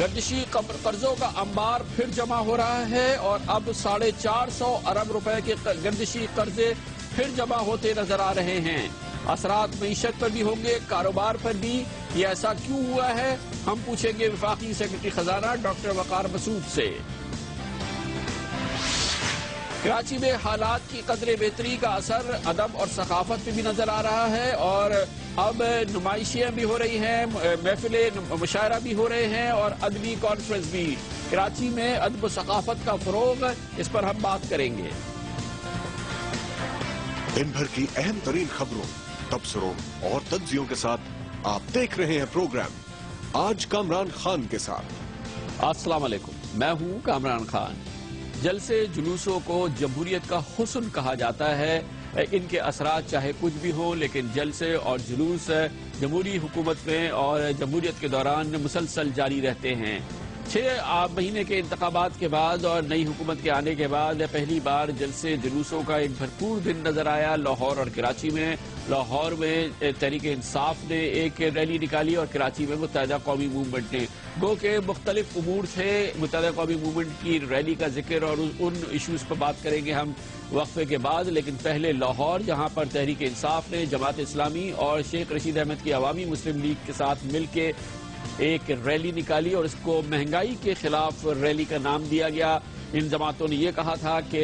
گردشی قرضوں کا انبار پھر جمع ہو رہا ہے اور اب 450 ارب روپے کے گردشی قرضے پھر جمع ہوتے نظر آ رہے ہیں۔ اثرات معیشت پر بھی ہوں گے، کاروبار پر بھی۔ یہ ایسا کیوں ہوا ہے، ہم پوچھیں گے وفاقی سیکرٹری خزانہ ڈاکٹر وقار مسعود سے۔ کراچی میں حالات کی قدرے بہتری کا اثر ادب اور ثقافت پہ بھی نظر آ رہا ہے اور اب نمائشیاں بھی ہو رہی ہیں، محفل مشاعرہ بھی ہو رہے ہیں اور ادبی کانفرنس بھی۔ کراچی میں ادب و ثقافت کا فروغ، اس پر ہم بات کریں گے۔ دن بھر کی اہم ترین خبروں، تبصروں اور تجزیوں کے ساتھ آپ دیکھ رہے ہیں پروگرام آج کامران خان کے ساتھ۔ السلام علیکم، میں ہوں کامران خان۔ جلسے جلوسوں کو جمہوریت کا حسن کہا جاتا ہے۔ ان کے اثرات چاہے کچھ بھی ہوں، لیکن جلسے اور جلوس جمہوری حکومت میں اور جمہوریت کے دوران مسلسل جاری رہتے ہیں۔ 6 مہینے کے انتخابات کے بعد اور نئی حکومت کے آنے کے بعد پہلی بار جلسے جلوسوں کا ایک بھرپور دن نظر آیا لاہور اور کراچی میں۔ لاہور میں تحریک انصاف نے ایک ریلی نکالی اور کراچی میں متحدہ قومی موومنٹ نے۔ گو کہ مختلف امور تھے متحدہ قومی موومنٹ کی ریلی کا ذکر اور ان ایشوز پر بات کریں گے ہم وقفے کے بعد، لیکن پہلے لاہور جہاں پر تحریک انصاف نے جماعت اسلامی اور شیخ رشید احمد کی عوامی مسلم لیگ کے ساتھ مل کے ایک ریلی نکالی اور اس کو مہنگائی کے خلاف ریلی کا نام دیا گیا۔ ان جماعتوں نے یہ کہا تھا کہ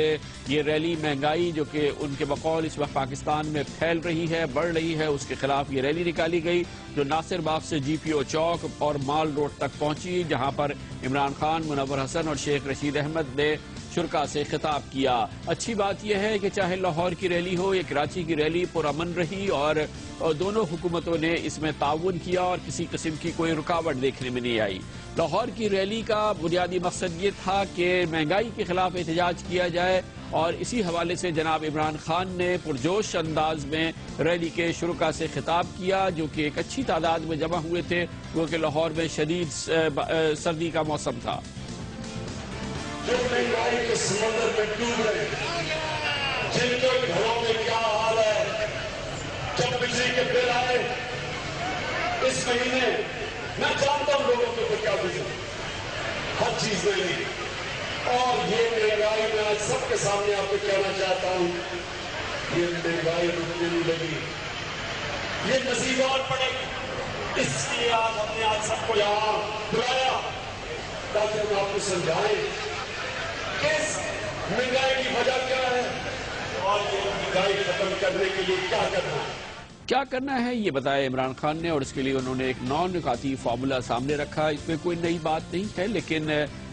یہ ریلی مہنگائی جو کہ ان کے بقول اس وقت پاکستان میں پھیل رہی ہے، بڑھ رہی ہے، اس کے خلاف یہ ریلی نکالی گئی جو ناصر باغ سے جی پی او چوک اور مال روڈ تک پہنچی، جہاں پر عمران خان، منور حسن اور شیخ رشید احمد نے شرکاء سے خطاب کیا۔ اچھی بات یہ ہے کہ چاہے لاہور کی ریلی ہو یا کراچی کی ریلی پرامن رہی اور دونوں حکومتوں نے اس میں تعاون کیا اور کسی قسم کی کوئی رکاوٹ دیکھنے میں نہیں آئی۔ لاہور کی ریلی کا بنیادی مقصد یہ تھا کہ مہنگائی کے خلاف احتجاج کیا جائے اور اسی حوالے سے جناب عمران خان نے پرجوش انداز میں ریلی کے شرکاء سے خطاب کیا جو کہ ایک اچھی تعداد میں جمع ہوئے تھے کیونکہ لاہور میں شدید سردی کا موسم تھا۔ جو مہنگائی کے سمندر میں ڈوب رہے ہیں، جن کے گھروں میں کیا حال ہے، جب بجلی کے بل آئے اس مہینے، میں جانتا ہوں لوگوں کے اوپر کیا گزری، ہر چیز میں لی، اور یہ مہنگائی میں آج سب کے سامنے آپ کو کہنا چاہتا ہوں، یہ مہنگائی رکنے نہیں لگی، یہ مزید اور پڑے گی۔ اس لیے آج ہم نے آج سب کو یہاں بلایا تاکہ ہم آپ کو سمجھائیں اس مہنگائی کی وجہ کیا ہے اور یہ مہنگائی ختم کرنے کے لیے کیا کرنا ہے یہ بتایا عمران خان نے، اور اس کے لیے انہوں نے ایک 9 نکاتی فارمولا سامنے رکھا۔ اس میں کوئی نئی بات نہیں ہے، لیکن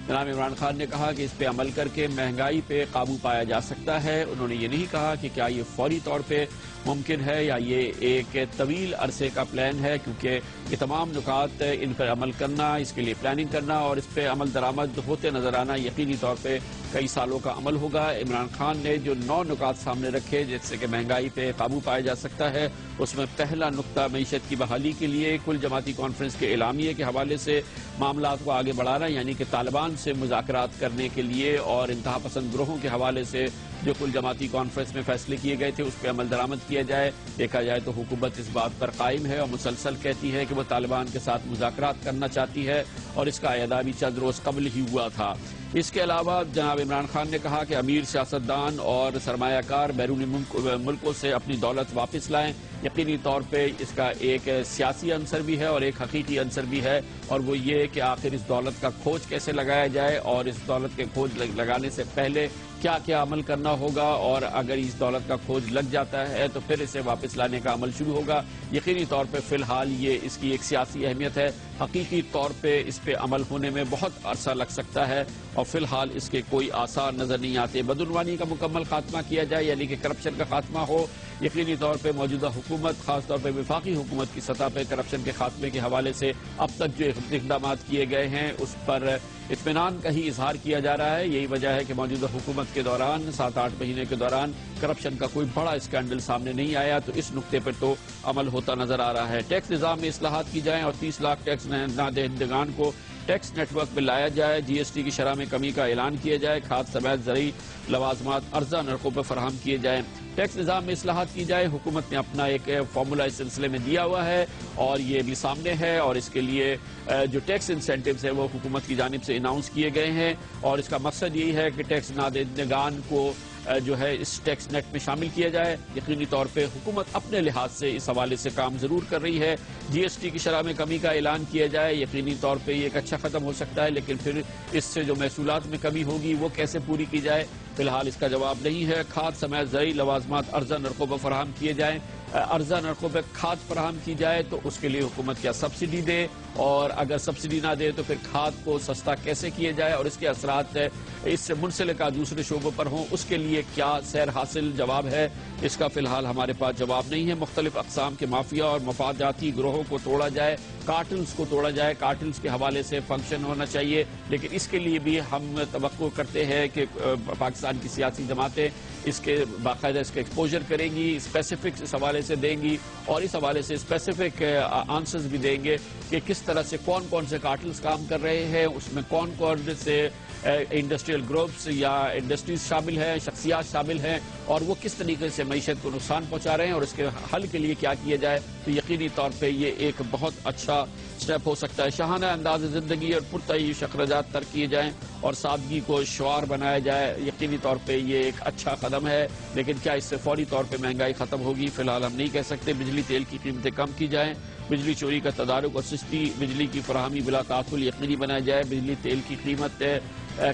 جناب عمران خان نے کہا کہ اس پہ عمل کر کے مہنگائی پہ قابو پایا جا سکتا ہے۔ انہوں نے یہ نہیں کہا کہ کیا یہ فوری طور پہ ممکن ہے یا یہ ایک طویل عرصے کا پلان ہے، کیونکہ یہ تمام نکات ان پر عمل کرنا، اس کے لیے پلاننگ کرنا اور اس پہ عمل درآمد ہوتے نظر آنا یقینی طور پہ کئی سالوں کا عمل ہوگا۔ عمران خان نے جو 9 نکات سامنے رکھے جس سے کہ مہنگائی پہ قابو پایا جا سکتا ہے، اس میں پہلا نقطہ معیشت کی بحالی کے لیے کل جماعتی کانفرنس کے اعلامیے کے حوالے سے معاملات کو آگے بڑھانا، یعنی کہ طالبان سے مذاکرات کرنے کے لیے اور انتہا پسند گروہوں کے حوالے سے جو کل جماعتی کانفرنس میں فیصلے کیے گئے تھے اس پہ عمل درآمد کیا جائے۔ دیکھا جائے تو حکومت اس بات پر قائم ہے اور مسلسل کہتی ہے کہ وہ طالبان کے ساتھ مذاکرات کرنا چاہتی ہے اور اس کا اعادہ بھی چند روز قبل ہی ہوا تھا۔ اس کے علاوہ جناب عمران خان نے کہا کہ امیر سیاستدان اور سرمایہ کار بیرونی ملکوں سے اپنی دولت واپس لائیں۔ یقینی طور پہ اس کا ایک سیاسی عنصر بھی ہے اور ایک حقیقی عنصر بھی ہے، اور وہ یہ کہ آخر اس دولت کا کھوج کیسے لگایا جائے اور اس دولت کے کھوج لگانے سے پہلے کیا کیا عمل کرنا ہوگا، اور اگر اس دولت کا کھوج لگ جاتا ہے تو پھر اسے واپس لانے کا عمل شروع ہوگا۔ یقینی طور پہ فی الحال یہ اس کی ایک سیاسی اہمیت ہے، حقیقی طور پہ اس پہ عمل ہونے میں بہت عرصہ لگ سکتا ہے اور فی الحال اس کے کوئی آثار نظر نہیں آتے۔ بدعنوانی کا مکمل خاتمہ کیا جائے، یعنی کہ کرپشن کا خاتمہ ہو۔ یقینی طور پہ موجودہ حکومت، خاص طور پہ وفاقی حکومت کی سطح پہ کرپشن کے خاتمے کے حوالے سے اب تک جو اقدامات کیے گئے ہیں اس پر اطمینان کا ہی اظہار کیا جا رہا ہے۔ یہی وجہ ہے کہ موجودہ حکومت کے دوران 7-8 مہینے کے دوران کرپشن کا کوئی بڑا اسکینڈل سامنے نہیں آیا، تو اس نقطے پر تو عمل ہوتا نظر آ رہا ہے۔ ٹیکس نظام میں اصلاحات کی جائیں اور 30 لاکھ ٹیکس نہ دہندگان کو ٹیکس نیٹ ورک میں لایا جائے، جی ایس ٹی کی شرح میں کمی کا اعلان کیا جائے، کھاد سمیت زرعی لوازمات ارزاں نرخوں پر فراہم کیے جائیں، ٹیکس نظام میں اصلاحات کی جائے۔ حکومت نے اپنا ایک فارمولا اس سلسلے میں دیا ہوا ہے اور یہ بھی سامنے ہے، اور اس کے لیے جو ٹیکس انسینٹیوز ہیں وہ حکومت کی جانب سے اناؤنس کیے گئے ہیں، اور اس کا مقصد یہی ہے کہ ٹیکس نادہندگان کو جو ہے اس ٹیکس نیٹ میں شامل کیا جائے۔ یقینی طور پہ حکومت اپنے لحاظ سے اس حوالے سے کام ضرور کر رہی ہے۔ جی ایس ٹی کی شرح میں کمی کا اعلان کیا جائے، یقینی طور پہ یہ ایک اچھا قدم ہو سکتا ہے، لیکن پھر اس سے جو محصولات میں کمی ہوگی وہ کیسے پوری کی جائے، فی الحال اس کا جواب نہیں ہے۔ کھاد سمیت زرعی لوازمات ارزاں نرخوں پر فراہم کیے جائیں، ارزاں نرخوں پہ کھاد فراہم کی جائے تو اس کے لیے حکومت کیا سبسڈی دے، اور اگر سبسڈی نہ دے تو پھر کھاد کو سستا کیسے کیے جائے اور اس کے اثرات اس سے منسلکہ دوسرے شعبوں پر ہوں، اس کے لیے کیا سیر حاصل جواب ہے، اس کا فی الحال ہمارے پاس جواب نہیں ہے۔ مختلف اقسام کے مافیا اور مفاداتی گروہوں کو توڑا جائے، کارٹلز کو توڑا جائے، کارٹلز کے حوالے سے فنکشن ہونا چاہیے، لیکن اس کے لیے بھی ہم توقع کرتے ہیں کہ پاکستان کی سیاسی جماعتیں اس کے باقاعدہ اس کے ایکسپوجر کریں گی، اسپیسیفکس اس حوالے سے دیں گی، اور اس حوالے سے اسپیسیفک آنسرز بھی دیں گے کہ کس طرح سے کون کون سے کارٹلز کام کر رہے ہیں، اس میں کون کون سے انڈسٹریل گروپس یا انڈسٹریز شامل ہیں، شخصیات شامل ہیں، اور وہ کس طریقے سے معیشت کو نقصان پہنچا رہے ہیں، اور اس کے حل کے لیے کیا کیا جائے۔ تو یقینی طور پہ یہ ایک بہت اچھا سٹیپ ہو سکتا ہے۔ شاہانہ انداز زندگی اور پرتعیش اخراجات ترک کیے جائیں اور سادگی کو شعار بنایا جائے، یقینی طور پہ یہ ایک اچھا قدم ہے، لیکن کیا اس سے فوری طور پہ مہنگائی ختم ہوگی؟ فی الحال ہم نہیں کہہ سکتے۔ بجلی تیل کی قیمتیں کم کی جائیں، بجلی چوری کا تدارک اور سستی بجلی کی فراہمی بلا تعطل یقینی بنایا جائے۔ بجلی تیل کی قیمت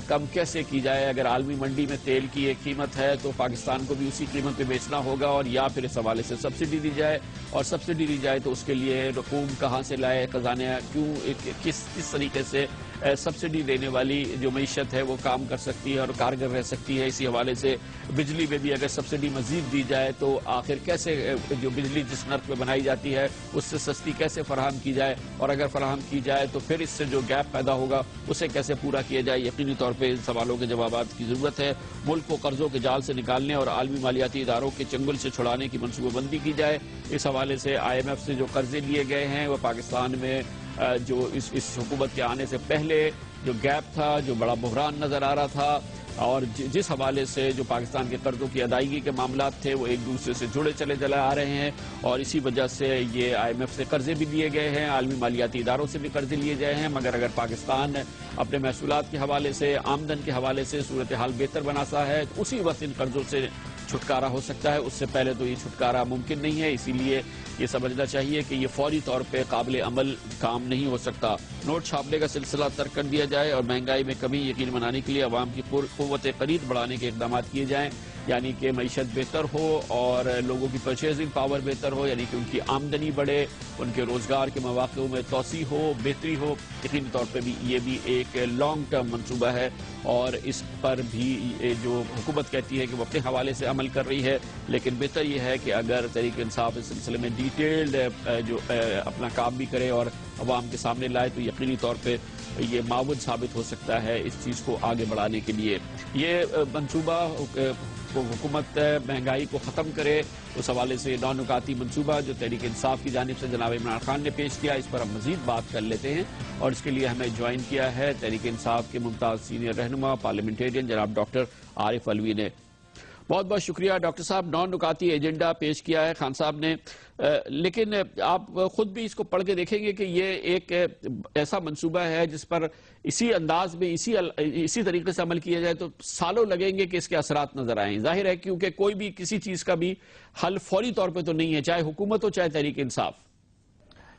کم کیسے کی جائے؟ اگر عالمی منڈی میں تیل کی ایک قیمت ہے تو پاکستان کو بھی اسی قیمت پہ بیچنا ہوگا، اور یا پھر اس حوالے سے سبسڈی دی جائے، اور سبسڈی دی جائے تو اس کے لیے رقوم کہاں سے لائے، خزانہ کیوں کس طریقے سے سبسڈی دینے والی جو معیشت ہے وہ کام کر سکتی ہے اور کارگر رہ سکتی ہے۔ اسی حوالے سے بجلی میں بھی اگر سبسڈی مزید دی جائے تو آخر کیسے جو بجلی جس نرخ پہ بنائی جاتی ہے اس سے سستی کیسے فراہم کی جائے، اور اگر فراہم کی جائے تو پھر اس سے جو گیپ پیدا ہوگا اسے کیسے پورا کیا جائے۔ یقینی طور پہ ان سوالوں کے جوابات کی ضرورت ہے۔ ملک کو قرضوں کے جال سے نکالنے اور عالمی مالیاتی اداروں کے چنگل سے چھڑانے کی منصوبہ بندی کی جائے۔ اس حوالے سے آئی ایم ایف سے جو قرضے لیے گئے ہیں وہ پاکستان میں جو اس حکومت کے آنے سے پہلے جو گیپ تھا، جو بڑا بحران نظر آ رہا تھا، اور جس حوالے سے جو پاکستان کے قرضوں کی ادائیگی کے معاملات تھے وہ ایک دوسرے سے جڑے چلے آ رہے ہیں، اور اسی وجہ سے یہ آئی ایم ایف سے قرضے بھی لیے گئے ہیں، عالمی مالیاتی اداروں سے بھی قرضے لیے گئے ہیں، مگر اگر پاکستان اپنے محصولات کے حوالے سے، آمدن کے حوالے سے صورتحال بہتر بناتا ہے تو اسی وقت ان قرضوں سے چھٹکارا ہو سکتا ہے، اس سے پہلے تو یہ چھٹکارا ممکن نہیں ہے۔ اسی لیے یہ سمجھنا چاہیے کہ یہ فوری طور پہ قابل عمل کام نہیں ہو سکتا۔ نوٹ چھاپنے کا سلسلہ ترک کر دیا جائے اور مہنگائی میں کمی یقین بنانے کے لیے عوام کی قوت خرید بڑھانے کے اقدامات کیے جائیں، یعنی کہ معیشت بہتر ہو اور لوگوں کی پرچیزنگ پاور بہتر ہو، یعنی کہ ان کی آمدنی بڑھے، ان کے روزگار کے مواقع میں توسیع ہو، بہتری ہو۔ یقینی طور پہ بھی یہ بھی ایک لانگ ٹرم منصوبہ ہے، اور اس پر بھی جو حکومت کہتی ہے کہ وہ اپنے حوالے سے عمل کر رہی ہے، لیکن بہتر یہ ہے کہ اگر تحریک انصاف اس سلسلے میں ڈیٹیلڈ جو اپنا کام بھی کرے اور عوام کے سامنے لائے تو یقینی طور پہ یہ معاون ثابت ہو سکتا ہے اس چیز کو آگے بڑھانے کے لیے۔ یہ منصوبہ حکومت مہنگائی کو ختم کرے، اس حوالے سے نو نکاتی منصوبہ جو تحریک انصاف کی جانب سے جناب عمران خان نے پیش کیا، اس پر ہم مزید بات کر لیتے ہیں، اور اس کے لیے ہمیں جوائن کیا ہے تحریک انصاف کے ممتاز سینئر رہنما پارلیمنٹیرین جناب ڈاکٹر عارف علوی نے۔ بہت بہت شکریہ ڈاکٹر صاحب، نو نکاتی ایجنڈا پیش کیا ہے خان صاحب نے، لیکن آپ خود بھی اس کو پڑھ کے دیکھیں گے کہ یہ ایک ایسا منصوبہ ہے جس پر اسی انداز میں اسی طریقے سے عمل کیا جائے تو سالوں لگیں گے کہ اس کے اثرات نظر آئیں۔ ظاہر ہے کیونکہ کوئی بھی کسی چیز کا بھی حل فوری طور پہ تو نہیں ہے، چاہے حکومت ہو چاہے تحریک انصاف۔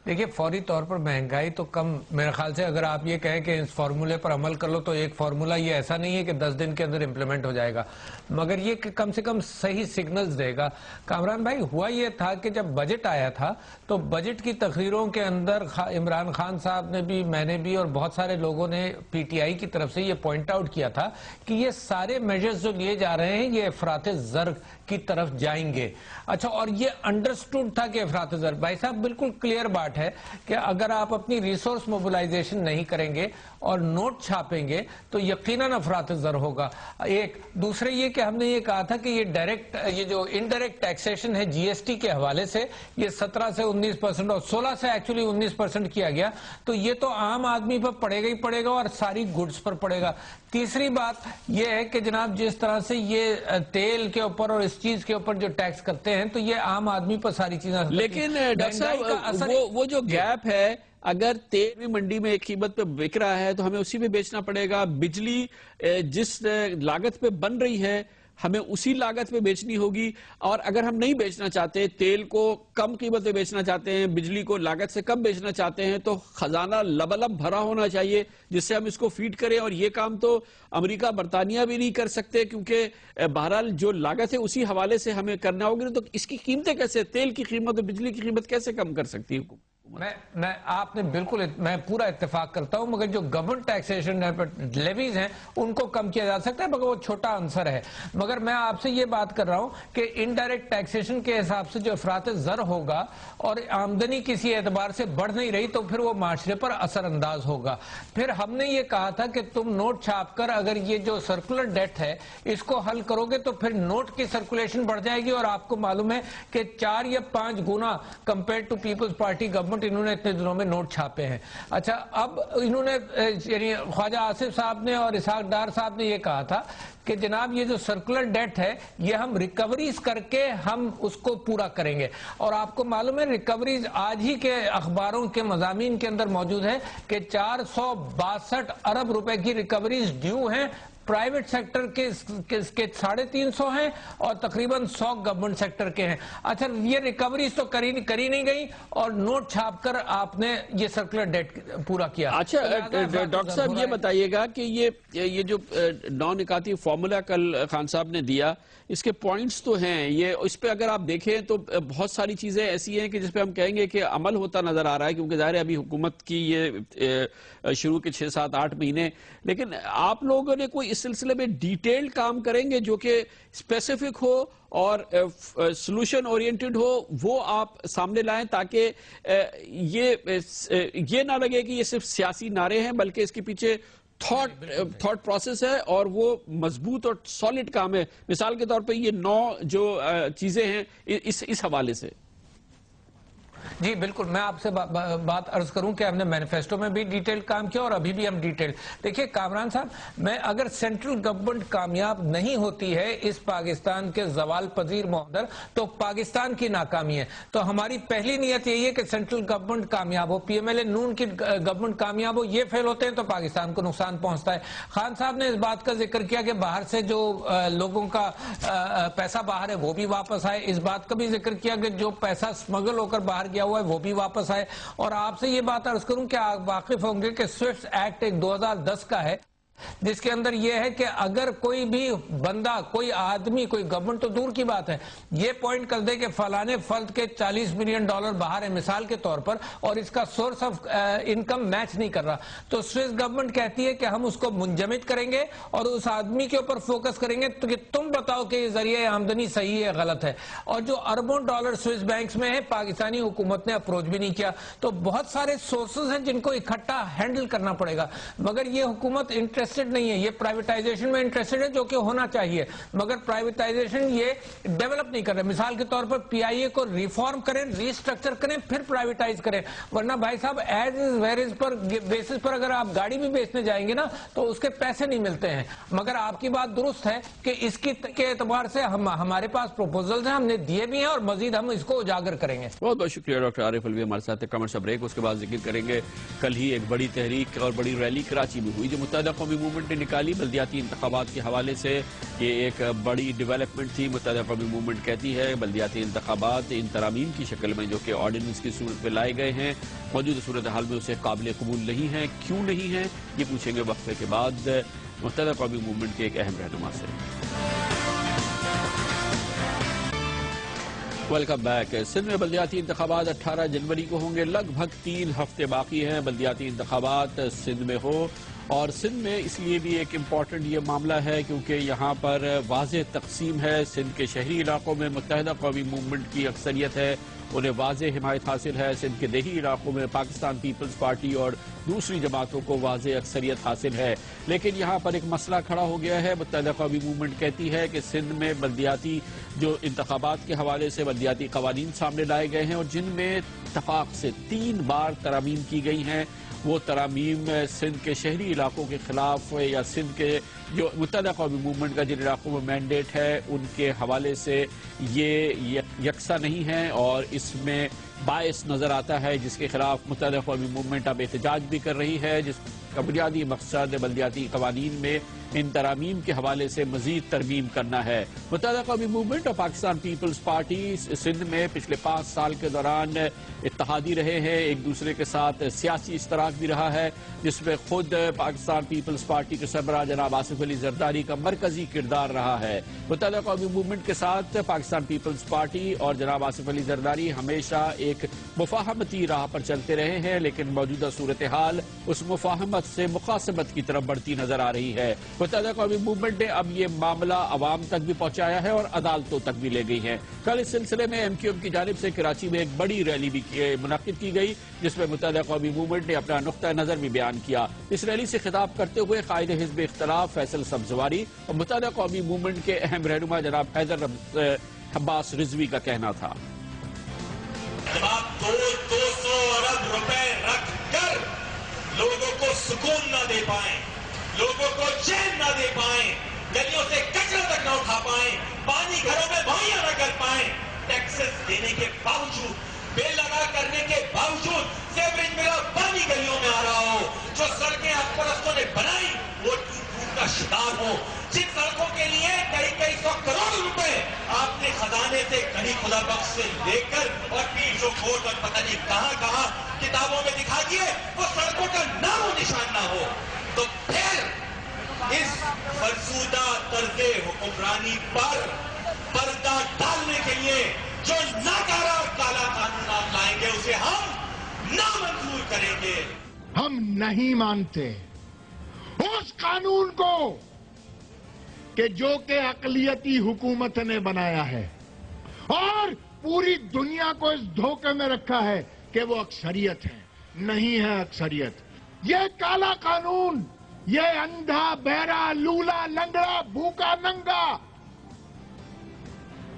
دیکھیے فوری طور پر مہنگائی تو کم، میرے خیال سے اگر آپ یہ کہیں کہ اس فارمولے پر عمل کر لو تو ایک فارمولہ یہ ایسا نہیں ہے کہ 10 دن کے اندر امپلیمنٹ ہو جائے گا، مگر یہ کہ کم سے کم صحیح سگنلز دے گا۔ کامران بھائی ہوا یہ تھا کہ جب بجٹ آیا تھا تو بجٹ کی تقریروں کے اندر عمران خان صاحب نے بھی، میں نے بھی، اور بہت سارے لوگوں نے پی ٹی آئی کی طرف سے یہ پوائنٹ آؤٹ کیا تھا کہ یہ سارے میجرز جو لیے جا رہے ہیں یہ افراط زر کی طرف جائیں گے۔ اچھا، اور یہ انڈرسٹوڈ تھا کہ افراط زر، بھائی صاحب بالکل کلیئر بات ہے کہ اگر آپ اپنی ریسورس موبلائزیشن نہیں کریں گے اور نوٹ چھاپیں گے تو یقیناً افراط زر ہوگا. ایک دوسرے یہ کہ ہم نے یہ کہا تھا کہ یہ جو انڈائریکٹ ٹیکسیشن ہے جی ایس ٹی کے حوالے سے یہ 17 سے 19% اور 16 سے ایکچولی 19% کیا گیا, تو یہ تو عام آدمی پر پڑے گا ہی پڑے گا اور ساری گڈز پر پڑے گا. تیسری بات یہ ہے کہ جناب جس طرح سے یہ تیل کے اوپر اور اس چیز کے اوپر جو ٹیکس کرتے ہیں تو یہ عام آدمی پر ساری چیزیں, لیکن ڈاکٹر صاحب وہ جو گیپ ہے, اگر تیل بھی منڈی میں ایک قیمت پہ بک رہا ہے تو ہمیں اسی پہ بیچنا پڑے گا, بجلی جس لاگت پہ بن رہی ہے ہمیں اسی لاگت پہ بیچنی ہوگی, اور اگر ہم نہیں بیچنا چاہتے, تیل کو کم قیمت پہ بیچنا چاہتے ہیں, بجلی کو لاگت سے کم بیچنا چاہتے ہیں, تو خزانہ لبالب بھرا ہونا چاہیے جس سے ہم اس کو فیڈ کریں. اور یہ کام تو امریکہ برطانیہ بھی نہیں کر سکتے کیونکہ بہرحال جو لاگت ہے اسی حوالے سے ہمیں کرنا ہوگی. تو اس کی قیمتیں کیسے, تیل کی قیمت اور بجلی کی قیمت کیسے کم کر سکتی ہے حکومت؟ آپ نے بالکل, میں پورا اتفاق کرتا ہوں, مگر جو گورنمنٹ ٹیکسیشن لیویز ہیں ان کو کم کیا جا سکتا ہے, مگر وہ چھوٹا عنصر ہے. مگر میں آپ سے یہ بات کر رہا ہوں کہ انڈائریکٹ ٹیکسیشن کے حساب سے جو افراط زر ہوگا اور آمدنی کسی اعتبار سے بڑھ نہیں رہی تو پھر وہ معاشرے پر اثر انداز ہوگا. پھر ہم نے یہ کہا تھا کہ تم نوٹ چھاپ کر اگر یہ جو سرکولر ڈیٹ ہے اس کو حل کرو گے تو پھر نوٹ کی سرکولیشن بڑھ جائے گی, اور آپ کو معلوم ہے کہ 4 یا 5 گنا compare to Peoples Party government انہوں نے اتنے دنوں میں نوٹ چھاپے ہیں. اچھا, اب انہوں نے یعنی خواجہ آصف صاحب نے اور اسحاق ڈار صاحب نے یہ کہا تھا کہ جناب یہ جو سرکولر ڈیٹ ہے یہ ہم ریکوریز کر کے ہم اس کو پورا کریں گے. اور آپ کو معلوم ہے ریکوریز آج ہی کے اخباروں کے مضامین کے اندر موجود ہے کہ 462 ارب روپے کی ریکوریز ڈیو ہیں, پرائیویٹ سیکٹر کے 350 ہیں اور تقریباً 100 گورنمنٹ سیکٹر کے ہیں. اچھا, یہ ریکوریز تو کری نہیں گئی اور نوٹ چھاپ کر آپ نے یہ سرکولر ڈیٹ پورا کیا. اچھا ڈاکٹر صاحب یہ بتائیے گا کہ یہ جو 9 نکاتی فارمولا کل خان صاحب نے دیا, اس کے پوائنٹس تو ہیں, یہ اس پہ اگر آپ دیکھیں تو بہت ساری چیزیں ایسی ہیں کہ جس پہ ہم کہیں گے کہ عمل ہوتا نظر آ رہا ہے, کیونکہ ظاہر ہے ابھی حکومت کی یہ شروع کے 6, 7, 8 مہینے, لیکن آپ لوگوں نے کوئی اس سلسلے میں ڈیٹیل کام کریں گے جو کہ اسپیسیفک ہو اور سولوشن اورینٹڈ ہو, وہ آپ سامنے لائیں تاکہ یہ نہ لگے کہ یہ صرف سیاسی نعرے ہیں بلکہ اس کے پیچھے تھاٹ پروسیس ہے اور وہ مضبوط اور سالڈ کام ہے. مثال کے طور پہ یہ 9 جو چیزیں ہیں اس حوالے سے. جی بالکل, میں آپ سے بات عرض کروں کہ ہم نے مینیفیسٹو میں بھی ڈیٹیل کام کیا اور ابھی بھی ہم ڈیٹیل. دیکھیے کامران صاحب, میں اگر سینٹرل گورنمنٹ کامیاب نہیں ہوتی ہے اس پاکستان کے زوال پذیر معاہدے تو پاکستان کی ناکامی ہے. تو ہماری پہلی نیت یہی ہے کہ سینٹرل گورنمنٹ کامیاب ہو, پی ایم ایل اے نون کی گورنمنٹ کامیاب ہو. یہ فیل ہوتے ہیں تو پاکستان کو نقصان پہنچتا ہے. خان صاحب نے اس بات کا ذکر کیا کہ باہر سے جو لوگوں کا پیسہ باہر ہے وہ بھی واپس آئے, اس بات کا بھی ذکر کیا کہ جو پیسہ اسمگل ہو کر باہر گیا ہوا ہے وہ بھی واپس آئے. اور آپ سے یہ بات عرض کروں کہ آپ واقف ہوں گے کہ سوئفٹ ایکٹ ایک 2010 کا ہے جس کے اندر یہ ہے کہ اگر کوئی بھی بندہ, کوئی آدمی, کوئی گورنمنٹ تو دور کی بات ہے, یہ پوائنٹ کر دے کہ فلانے فرد کے $40 ملین باہر ہے مثال کے طور پر اور اس کا سورس آف انکم میچ نہیں کر رہا, تو سوئس گورنمنٹ کہتی ہے کہ ہم اس کو منجمد کریں گے اور اس آدمی کے اوپر فوکس کریں گے تو کہ تم بتاؤ کہ یہ ذریعہ آمدنی صحیح ہے غلط ہے. اور جو اربوں ڈالر سوئس بینکس میں ہے پاکستانی حکومت نے اپروچ بھی نہیں کیا. تو بہت سارے سورسز ہیں جن کو اکٹھا ہینڈل کرنا پڑے گا, مگر یہ حکومت انٹرسٹڈ نہیں ہے, یہ پرائیویٹائزیشن میں انٹرسٹڈ ہے جو کہ ہونا چاہیے, مگر پرائیویٹائزیشن یہ ڈیولپ نہیں کر رہے. مثال کے طور پر پی آئی اے کو ریفارم کریں, ریسٹرکچر کریں, پھر پرائیویٹائز کریں, ورنہ بھائی صاحب as is Veer is per basis پر اگر آپ گاڑی بھی بیچنے جائیں گے نا تو اس کے پیسے نہیں ملتے ہیں. مگر آپ کی بات درست ہے کہ اس کی کے اعتبار سے ہمارے پاس پروپوزلز ہیں, ہم نے دیے بھی ہیں اور مزید ہم اس کو اجاگر کریں گے. بہت بہت شکریہ ڈاکٹر عارف الوی ہمارے ساتھ. کمرشل بریک, اس کے بعد ذکر کریں گے کل ہی ایک بڑی تحریک اور بڑی ریلی کراچی میں ہوئی جو متحدہ قومی موومنٹ نے نکالی بلدیاتی انتخابات کے حوالے سے. یہ ایک بڑی ڈیولپمنٹ تھی. متحدہ قومی موومنٹ کہتی ہے بلدیاتی انتخابات ان ترامیم کی شکل میں جو کہ آرڈیننس کی صورت میں لائے گئے ہیں موجودہ صورتحال میں اسے قابل قبول نہیں ہیں. کیوں نہیں ہیں یہ پوچھیں گے وقفے کے بعد متحدہ قومی موومنٹ کے ایک اہم رہنما سے. Welcome back. سندھ میں بلدیاتی انتخابات 18 جنوری کو ہوں گے. لگ بھگ 3 ہفتے باقی ہیں بلدیاتی انتخابات سندھ میں ہو اور سندھ میں اس لیے بھی ایک امپورٹنٹ یہ معاملہ ہے کیونکہ یہاں پر واضح تقسیم ہے. سندھ کے شہری علاقوں میں متحدہ قومی موومنٹ کی اکثریت ہے, انہیں واضح حمایت حاصل ہے. سندھ کے دیہی علاقوں میں پاکستان پیپلز پارٹی اور دوسری جماعتوں کو واضح اکثریت حاصل ہے. لیکن یہاں پر ایک مسئلہ کھڑا ہو گیا ہے. متحدہ قومی موومنٹ کہتی ہے کہ سندھ میں بلدیاتی جو انتخابات کے حوالے سے بلدیاتی قوانین سامنے لائے گئے ہیں اور جن میں اتفاق سے 3 بار ترامیم کی گئی ہیں, وہ ترامیم سندھ کے شہری علاقوں کے خلاف یا سندھ کے جو متحدہ قومی موومنٹ کا جن علاقوں میں مینڈیٹ ہے ان کے حوالے سے یہ یکساں نہیں ہے اور اس میں باعث نظر آتا ہے, جس کے خلاف متحدہ قومی موومنٹ اب احتجاج بھی کر رہی ہے, جس کا بنیادی مقصد بلدیاتی قوانین میں ان ترامیم کے حوالے سے مزید ترمیم کرنا ہے. متحدہ قومی موومنٹ اور پاکستان پیپلز پارٹی سندھ میں پچھلے 5 سال کے دوران اتحادی رہے ہیں, ایک دوسرے کے ساتھ سیاسی اشتراک بھی رہا ہے, جس میں خود پاکستان پیپلز پارٹی کے سربراہ جناب آصف علی زرداری کا مرکزی کردار رہا ہے. متحدہ قومی موومنٹ کے ساتھ پاکستان پیپلز پارٹی اور جناب آصف علی زرداری ہمیشہ ایک مفاہمتی راہ پر چلتے رہے ہیں, لیکن موجودہ صورتحال اس مفاہمت سے مخاصمت کی طرف بڑھتی نظر آ رہی ہے. متحدہ قومی موومنٹ نے اب یہ معاملہ عوام تک بھی پہنچایا ہے اور عدالتوں تک بھی لے گئی ہے. کل اس سلسلے میں ایم کیو ایم کی جانب سے کراچی میں ایک بڑی ریلی بھی منعقد کی گئی, جس میں متحدہ قومی موومنٹ نے اپنا نقطہ نظر بھی بیان کیا. اس ریلی سے خطاب کرتے ہوئے قائد حزب اختلاف فیصل سبزواری اور متحدہ قومی موومنٹ کے اہم رہنما جناب حیدر عباس رضوی کا کہنا تھا, جب آپ 200 ارب روپے رکھ کر لوگوں کو سکون نہ دے پائیں, لوگوں کو چین نہ دے پائیں, گلیوں سے کچرا تک نہ اٹھا پائیں, پانی گھروں میں مہیا نہ کر پائیں, ٹیکسز دینے کے باوجود, بل ادا کرنے کے باوجود سیوریج میرا پانی گلیوں میں آ رہا ہو, جو سڑکیں حق پرستوں نے بنائی وہ ٹوٹ کا شکار ہو, جن سڑکوں کے لیے کئی 100 کروڑ روپے آپ نے خزانے سے غنی خدا بخش سے لے کر اور پیر جو کھول اور پتہ نہیں کہاں کتابوں میں دکھا دیے, وہ سڑکوں کا نام و نشان نہ ہو, تو پھر اس فرسودہ طرز حکمرانی پر پردہ ڈالنے کے لیے جو ناکارہ اور کالا قانون آپ لائیں گے اسے ہم نامنظور کریں گے. ہم نہیں مانتے اس قانون کو کہ جو کہ اقلیتی حکومت نے بنایا ہے اور پوری دنیا کو اس دھوکے میں رکھا ہے کہ وہ اکثریت ہے. نہیں ہے اکثریت. یہ کالا قانون, یہ اندھا بہرا لولا لنگڑا بھوکا ننگا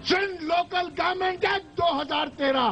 Sindh local government act 2013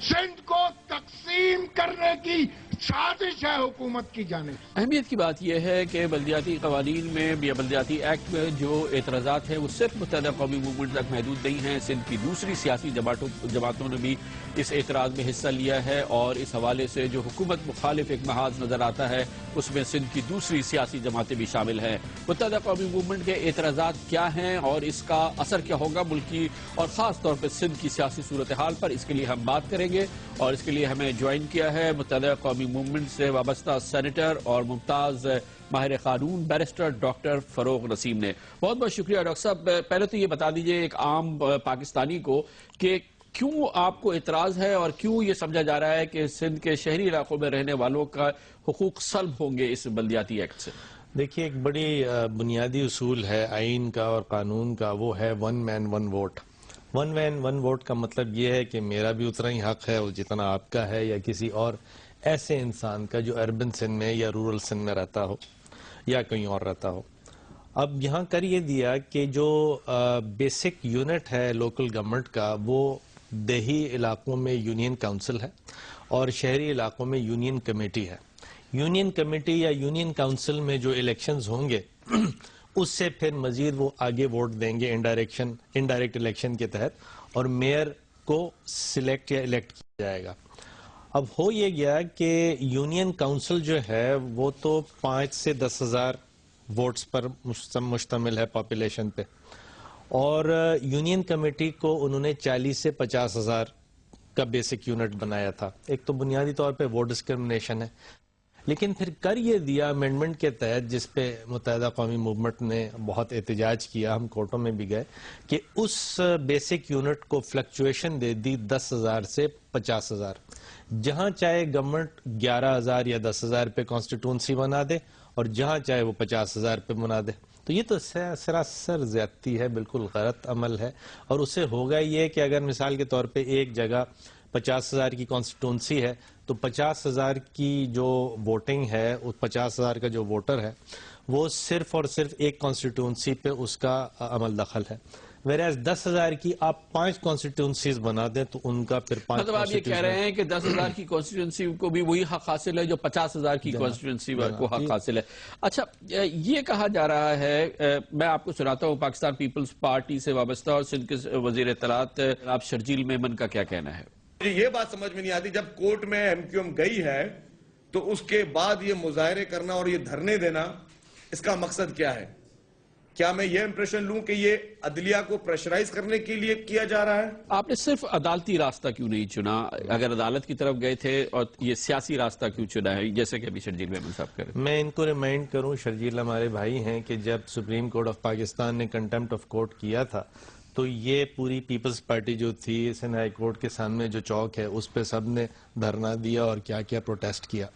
Sindh کو تقسیم کرنے کی سازش ہے حکومت کی جانب. اہمیت کی بات یہ ہے کہ بلدیاتی قوانین میں یا بلدیاتی ایکٹ میں جو اعتراضات ہیں وہ صرف متحدہ قومی موومنٹ تک محدود نہیں ہیں, سندھ کی دوسری سیاسی جماعتوں نے بھی اس اعتراض میں حصہ لیا ہے اور اس حوالے سے جو حکومت مخالف ایک محاذ نظر آتا ہے اس میں سندھ کی دوسری سیاسی جماعتیں بھی شامل ہیں. متحدہ قومی موومنٹ کے اعتراضات کیا ہیں اور اس کا اثر کیا ہوگا ملکی اور خاص طور پر سندھ کی سیاسی صورتحال پر, اس کے لیے ہم بات کریں گے. اور اس کے لیے ہمیں جوائن کیا ہے متحدہ قومی موومنٹ سے وابستہ سینیٹر اور ممتاز ماہر قانون بیرسٹر ڈاکٹر فروغ نسیم نے. بہت بہت شکریہ ڈاکٹر صاحب. پہلے تو یہ بتا دیجئے ایک عام پاکستانی کو کہ کیوں آپ کو اعتراض ہے اور کیوں یہ سمجھا جا رہا ہے کہ سندھ کے شہری علاقوں میں رہنے والوں کا حقوق سلب ہوں گے اس بلدیاتی ایکٹ سے؟ دیکھیے, ایک بڑی بنیادی اصول ہے آئین کا اور قانون کا, وہ ہے ون مین ون ووٹ. ون مین ون ووٹ کا مطلب یہ ہے کہ میرا بھی اتنا ہی حق ہے جتنا آپ کا ہے یا کسی اور ایسے انسان کا جو اربن سندھ میں یا رورل سندھ میں رہتا ہو یا کہیں اور رہتا ہو. اب یہاں کر یہ دیا کہ جو بیسک یونٹ ہے لوکل گورنمنٹ کا وہ دیہی علاقوں میں یونین کاؤنسل ہے اور شہری علاقوں میں یونین کمیٹی ہے. یونین کمیٹی یا یونین کاؤنسل میں جو الیکشنز ہوں گے اس سے پھر مزید وہ آگے ووٹ دیں گے انڈائریکٹ الیکشن کے تحت, اور میئر کو سلیکٹ یا الیکٹ کیا جائے گا. اب ہو یہ گیا کہ یونین کاؤنسل جو ہے وہ تو 5 سے 10 ہزار ووٹس پر مشتمل ہے پاپولیشن پہ, اور یونین کمیٹی کو انہوں نے 40 سے 50 ہزار کا بیسک یونٹ بنایا تھا. ایک تو بنیادی طور پہ ووٹ ڈسکرمنیشن ہے, لیکن پھر کر یہ دیا امینڈمنٹ کے تحت، جس پہ متحدہ قومی موومنٹ نے بہت احتجاج کیا، ہم کورٹوں میں بھی گئے، کہ اس بیسک یونٹ کو فلکچویشن دے دی 10,000 سے 50,000. جہاں چاہے گورنمنٹ 11,000 یا 10,000 پہ کانسٹیٹیونسی بنا دے اور جہاں چاہے وہ 50,000 پہ بنا دے. تو یہ تو سراسر زیادتی ہے، بالکل غلط عمل ہے. اور اس سے ہوگا یہ کہ اگر مثال کے طور پہ ایک جگہ 50,000 کی کانسٹیٹیونسی ہے تو 50,000 کی جو ووٹنگ ہے، 50,000 کا جو ووٹر ہے وہ صرف اور صرف ایک کانسٹیٹیونسی پہ اس کا عمل دخل ہے. ویراز 10,000 کی آپ 5 کانسٹیٹیونسیز بنا دیں تو ان کا پھر 5. مطلب آپ یہ کہہ رہے ہیں کہ 10,000 کی کانسٹیٹیونسی کو بھی وہی حق حاصل ہے جو 50,000 کی کانسٹیٹیونسی کو حق حاصل ہے. اچھا، یہ کہا جا رہا ہے، میں آپ کو سناتا ہوں پاکستان پیپلز پارٹی سے وابستہ اور سندھ کے وزیر اطلاعات جناب شرجیل میمن کا کیا کہنا ہے. یہ بات سمجھ میں نہیں آتی، جب کورٹ میں ایم کیو ایم گئی ہے تو اس کے بعد یہ مظاہرے کرنا اور یہ دھرنے دینا، اس کا مقصد کیا ہے؟ کیا میں یہ امپریشن لوں کہ یہ عدلیہ کو پریشرائز کرنے کے لیے کیا جا رہا ہے؟ آپ نے صرف عدالتی راستہ کیوں نہیں چنا؟ اگر عدالت کی طرف گئے تھے اور یہ سیاسی راستہ کیوں چنا ہے، جیسے کہ ابھی شرجیل میمن صاحب کریں؟ میں ان کو ریمائنڈ کروں، شرجیل ہمارے بھائی ہیں، کہ جب سپریم کورٹ آف پاکستان نے کنٹمپٹ آف کورٹ کیا تھا تو یہ پوری پیپلز پارٹی جو تھی سندھ ہائی کورٹ کے سامنے جو چوک ہے اس پہ سب نے دھرنا دیا اور کیا کیا پروٹیسٹ کیا.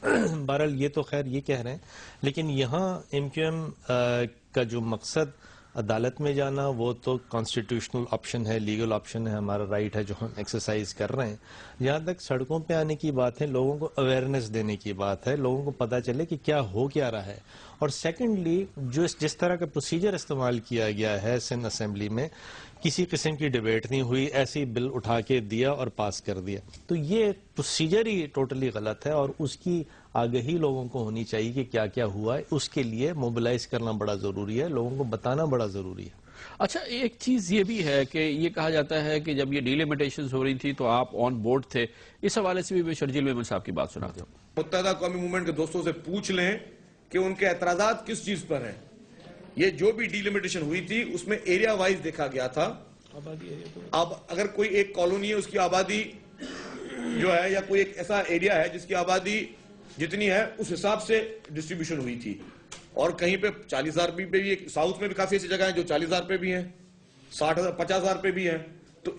بہرحال یہ تو خیر یہ کہہ رہے ہیں، لیکن یہاں ایم کیو ایم کا جو مقصد عدالت میں جانا وہ تو کانسٹیٹیوشنل آپشن ہے، لیگل آپشن ہے، ہمارا رائٹ ہے جو ہم ایکسرسائز کر رہے ہیں. جہاں تک سڑکوں پہ آنے کی بات ہے، لوگوں کو اویئرنیس دینے کی بات ہے، لوگوں کو پتہ چلے کہ کیا ہو کیا رہا ہے. اور سیکنڈلی جس طرح کا پروسیجر استعمال کیا گیا ہے سندھ اسمبلی میں، کسی قسم کی ڈیبیٹ نہیں ہوئی، ایسی بل اٹھا کے دیا اور پاس کر دیا. تو یہ پروسیجر ہی ٹوٹلی غلط ہے اور اس کی آگہی لوگوں کو ہونی چاہیے کہ کیا کیا ہوا ہے. اس کے لیے موبلائز کرنا بڑا ضروری ہے، لوگوں کو بتانا بڑا ضروری ہے. اچھا، ایک چیز یہ بھی ہے کہ یہ کہا جاتا ہے کہ جب یہ ڈیلیمیٹیشنز ہو رہی تھی تو آپ آن بورڈ تھے. اس حوالے سے بھی میں شرجیل میمن صاحب کی بات سناتا ہوں. متحدہ قومی موومنٹ کے دوستوں سے پوچھ لیں کہ ان کے اعتراضات کس چیز پر ہیں. یہ جو بھی ڈیلیمیٹیشن ہوئی تھی اس میں ایریا وائز دیکھا گیا تھا. اب اگر کوئی ایک کالونی ہے، اس کی آبادی جو ہے، یا کوئی ایک ایسا ایریا ہے جس کی آبادی جتنی ہے اس حساب سے ڈسٹریبیوشن ہوئی تھی. اور کہیں پہ 40,000 پہ بھی، ساؤتھ میں بھی کافی ایسی جگہ ہیں جو 40,000 پہ بھی ہیں، 60,000 50,000 پہ بھی ہیں. تو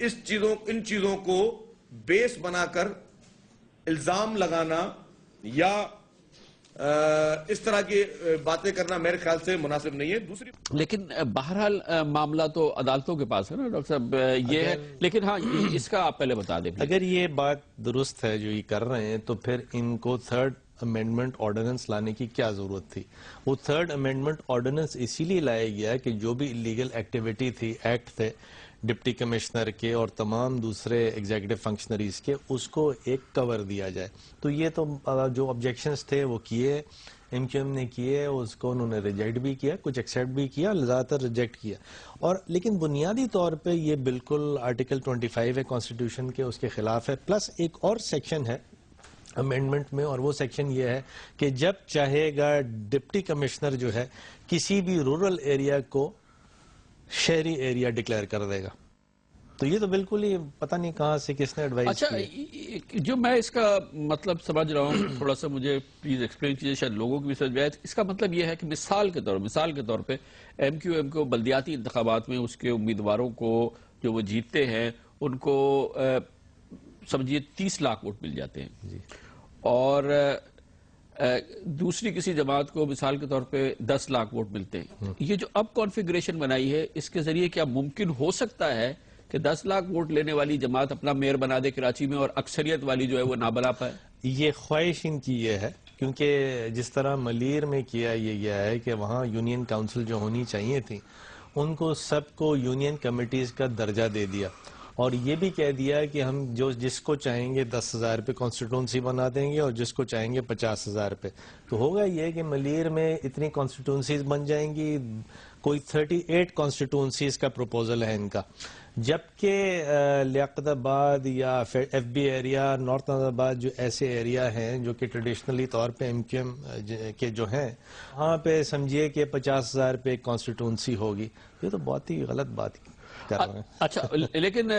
ان چیزوں کو بیس بنا کر الزام لگانا یا اس طرح کی باتیں کرنا میرے خیال سے مناسب نہیں ہے. دوسری لیکن بہرحال معاملہ تو عدالتوں کے پاس ہے نا ڈاکٹر صاحب، یہ ہے. لیکن ہاں، اس کا آپ پہلے بتا دیں. اگر یہ بات درست ہے جو یہ کر رہے ہیں تو پھر ان کو تھرڈ امینڈمنٹ آرڈیننس لانے کی کیا ضرورت تھی؟ وہ تھرڈ امینڈمنٹ آرڈیننس اسی لیے لایا گیا کہ جو بھی لیگل ایکٹیویٹی تھی، ایکٹ تھے ڈپٹی کمشنر کے اور تمام دوسرے ایگزیکٹو فنکشنریز کے، اس کو ایک کور دیا جائے. تو یہ تو جو آبجیکشنز تھے وہ کیے، ایم کیو ایم نے کیے، اس کو انہوں نے ریجیکٹ بھی کیا، کچھ ایکسیپٹ بھی کیا، زیادہ تر ریجیکٹ کیا. اور لیکن بنیادی طور پہ یہ بالکل آرٹیکل 25 ہے کانسٹیٹیوشن کے، اس کے خلاف ہے. پلس ایک اور سیکشن ہے امینڈمنٹ میں، اور وہ سیکشن یہ ہے کہ جب چاہے گا ڈپٹی کمشنر جو ہے کسی بھی رورل ایریا کو شہری ایریا ڈکلیئر کر دے گا. تو یہ تو بالکل ہی پتہ نہیں کہاں سے کس نے ایڈوائز کی. اچھا، جو میں اس کا مطلب سمجھ رہا ہوں، تھوڑا سا مجھے پلیز ایکسپلین کیجئے، شاید لوگوں کو بھی سمجھ میں آئے. اس کا مطلب یہ ہے کہ مثال کے طور پہ ایم کیو ایم کو بلدیاتی انتخابات میں اس کے امیدواروں کو جو وہ جیتتے ہیں ان کو سمجھیے 30 لاکھ ووٹ مل جاتے ہیں، اور دوسری کسی جماعت کو مثال کے طور پہ 10 لاکھ ووٹ ملتے ہیں. یہ جو اب کانفیگریشن بنائی ہے، اس کے ذریعے کیا ممکن ہو سکتا ہے کہ 10 لاکھ ووٹ لینے والی جماعت اپنا میئر بنا دے کراچی میں اور اکثریت والی جو ہے وہ نہ بنا پائے؟ یہ خواہش ان کی یہ ہے، کیونکہ جس طرح ملیر میں کیا یہ گیا ہے کہ وہاں یونین کاؤنسل جو ہونی چاہیے تھی ان کو سب کو یونین کمیٹیز کا درجہ دے دیا، اور یہ بھی کہہ دیا کہ ہم جس کو چاہیں گے 10,000 پہ کانسٹیٹیونسی بنا دیں گے اور جس کو چاہیں گے 50,000 پہ. تو ہوگا یہ کہ ملیر میں اتنی کانسٹیٹیونسیز بن جائیں گی، کوئی 38 کانسٹیٹیونسیز کا پروپوزل ہے ان کا، جبکہ لیاقت آباد یا ایف بی ایریا، نارتھ آباد جو ایسے ایریا ہیں جو کہ ٹریڈیشنلی طور پہ ایم کیو ایم کے جو ہیں، وہاں پہ سمجھیے کہ 50,000 پہ کانسٹیٹیونسی ہوگی. یہ تو بہت ہی غلط بات کر رہے ہیں. اچھا، لیکن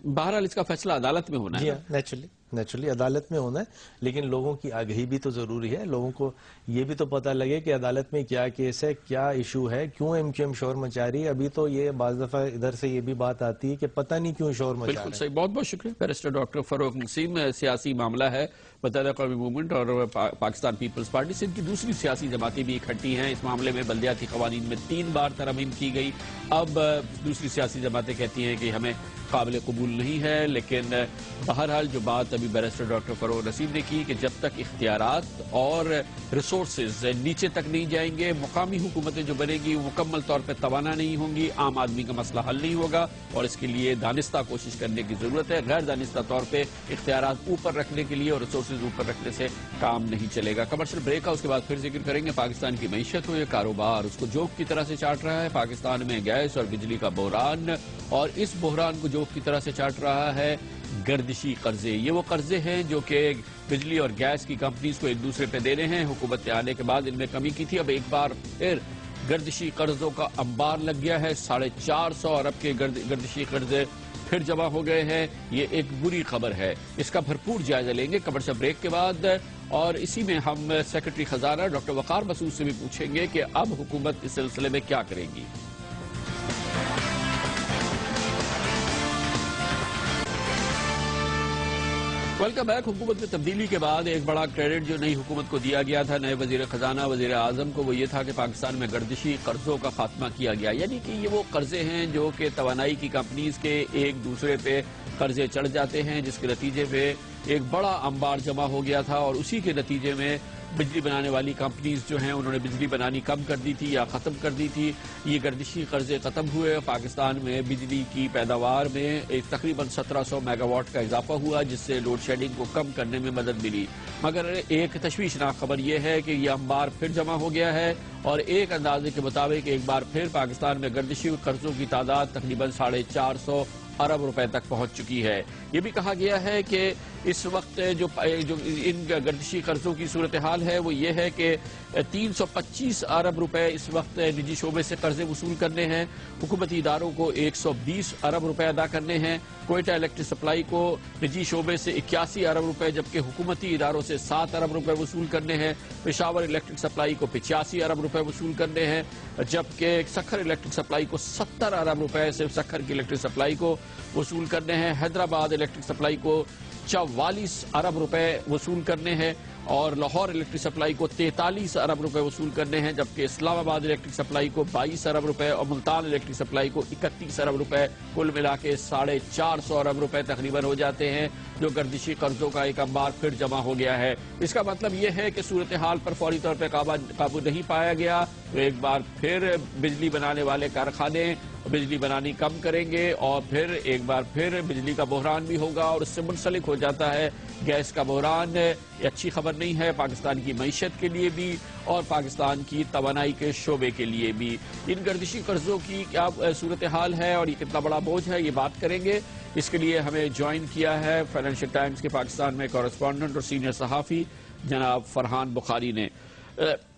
بہرحال اس کا فیصلہ عدالت میں ہونا ہے. جی ہاں، نیچرلی. نیچرلی عدالت میں ہونا ہے، لیکن لوگوں کی آگہی بھی تو ضروری ہے. لوگوں کو یہ بھی تو پتہ لگے کہ عدالت میں کیا کیس ہے، کیا ایشو ہے، کیوں ایم کیو ایم شور مچا رہی ہے. ابھی تو یہ بعض دفعہ ادھر سے یہ بھی بات آتی ہے کہ پتہ نہیں کیوں شور مچا رہے ہیں. بالکل صحیح. بہت بہت شکریہ بیرسٹر ڈاکٹر فروغ نسیم. سیاسی معاملہ ہے، متحدہ قومی موومنٹ اور پاکستان پیپلز پارٹی سے ان کی دوسری سیاسی جماعتیں بھی اکٹھی ہیں. اس معاملے میں بلدیاتی قوانین میں 3 بار ترمیم کی گئی. اب دوسری سیاسی جماعتیں کہتی ہیں کہ ہمیں قابل قبول نہیں ہے. لیکن بہرحال جو بات ابھی بیرسٹر ڈاکٹر فروغ نسیم نے کی کہ جب تک اختیارات اور ریسورسز نیچے تک نہیں جائیں گے، مقامی حکومتیں جو بنے گی وہ مکمل طور پہ توانا نہیں ہوں گی، عام آدمی کا مسئلہ حل نہیں ہوگا، اور اس کے لیے دانستہ کوشش کرنے کی ضرورت ہے. غیر دانستہ طور پہ اختیارات اوپر رکھنے کے لیے اور ریسورسز اوپر رکھنے سے کام نہیں چلے گا. کمرشل بریک کا اس کے بعد پھر ذکر کریں گے. پاکستان کی معیشت ہو یا کاروبار، اس کو جوک کی طرح سے چاٹ رہا ہے. پاکستان میں گیس اور بجلی کا بحران، اور اس بحران کو جوک کی طرح سے چاٹ رہا ہے گردشی قرضے. یہ وہ قرضے ہیں جو کہ بجلی اور گیس کی کمپنیز کو ایک دوسرے پہ دے رہے ہیں. حکومت کے آنے کے بعد ان میں کمی کی تھی، اب ایک بار پھر گردشی قرضوں کا انبار لگ گیا ہے. 450 ارب کے گردشی قرضے پھر جمع ہو گئے ہیں. یہ ایک بری خبر ہے. اس کا بھرپور جائزہ لیں گے کمرشل بریک کے بعد، اور اسی میں ہم سیکرٹری خزانہ ڈاکٹر وقار مسعود سے بھی پوچھیں گے کہ اب حکومت اس سلسلے میں کیا کرے گی. Welcome back. حکومت میں تبدیلی کے بعد ایک بڑا کریڈٹ جو نئی حکومت کو دیا گیا تھا نئے وزیر خزانہ وزیر اعظم کو، وہ یہ تھا کہ پاکستان میں گردشی قرضوں کا خاتمہ کیا گیا. یعنی کہ یہ وہ قرضے ہیں جو کہ توانائی کی کمپنیز کے ایک دوسرے پہ قرضے چڑھ جاتے ہیں، جس کے نتیجے پہ ایک بڑا انبار جمع ہو گیا تھا، اور اسی کے نتیجے میں بجلی بنانے والی کمپنیز جو ہیں انہوں نے بجلی بنانی کم کر دی تھی یا ختم کر دی تھی. یہ گردشی قرضے ختم ہوئے. پاکستان میں بجلی کی پیداوار میں ایک تقریباً 1700 میگا واٹ کا اضافہ ہوا، جس سے لوڈ شیڈنگ کو کم کرنے میں مدد ملی. مگر ایک تشویشناک خبر یہ ہے کہ یہ انبار پھر جمع ہو گیا ہے، اور ایک اندازے کے مطابق ایک بار پھر پاکستان میں گردشی قرضوں کی تعداد تقریباً 450 ارب روپے تک پہنچ چکی ہے. یہ بھی کہا گیا ہے کہ اس وقت جو ان گردشی قرضوں کی صورتحال ہے وہ یہ ہے کہ 325 ارب روپے اس وقت نجی شعبے سے قرضے وصول کرنے ہیں. حکومتی اداروں کو 120 ارب روپے ادا کرنے ہیں. کوئٹہ الیکٹرک سپلائی کو نجی شعبے سے 81 ارب روپے جبکہ حکومتی اداروں سے 7 ارب روپے وصول کرنے ہیں. پشاور الیکٹرک سپلائی کو 85 ارب روپے وصول کرنے ہیں، جبکہ سکھر الیکٹرک سپلائی کو 70 ارب روپے صرف سکھر کی الیکٹرک سپلائی کو وصول کرنے ہیں. حیدرآباد الیکٹرک سپلائی کو 44 ارب روپے وصول کرنے ہیں، اور لاہور الیکٹرک سپلائی کو 43 ارب روپے وصول کرنے ہیں، جبکہ اسلام آباد الیکٹرک سپلائی کو 22 ارب روپے اور ملتان الیکٹرک سپلائی کو 31 ارب روپے، کل ملا کے 450 ارب روپے تقریباً ہو جاتے ہیں، جو گردشی قرضوں کا ایک انبار پھر جمع ہو گیا ہے. اس کا مطلب یہ ہے کہ صورتحال پر فوری طور پہ قابو نہیں پایا گیا تو ایک بار پھر بجلی بنانے والے کارخانے بجلی بنانی کم کریں گے، اور پھر ایک بار پھر بجلی کا بحران بھی ہوگا، اور اس سے منسلک ہو جاتا ہے گیس کا بحران. یہ اچھی خبر نہیں ہے پاکستان کی معیشت کے لیے بھی اور پاکستان کی توانائی کے شعبے کے لیے بھی. ان گردشی قرضوں کی کیا صورتحال ہے اور یہ کتنا بڑا بوجھ ہے، یہ بات کریں گے. اس کے لیے ہمیں جوائن کیا ہے فائنینشل ٹائمز کے پاکستان میں کورسپونڈنٹ اور سینئر صحافی جناب فرحان بخاری نے.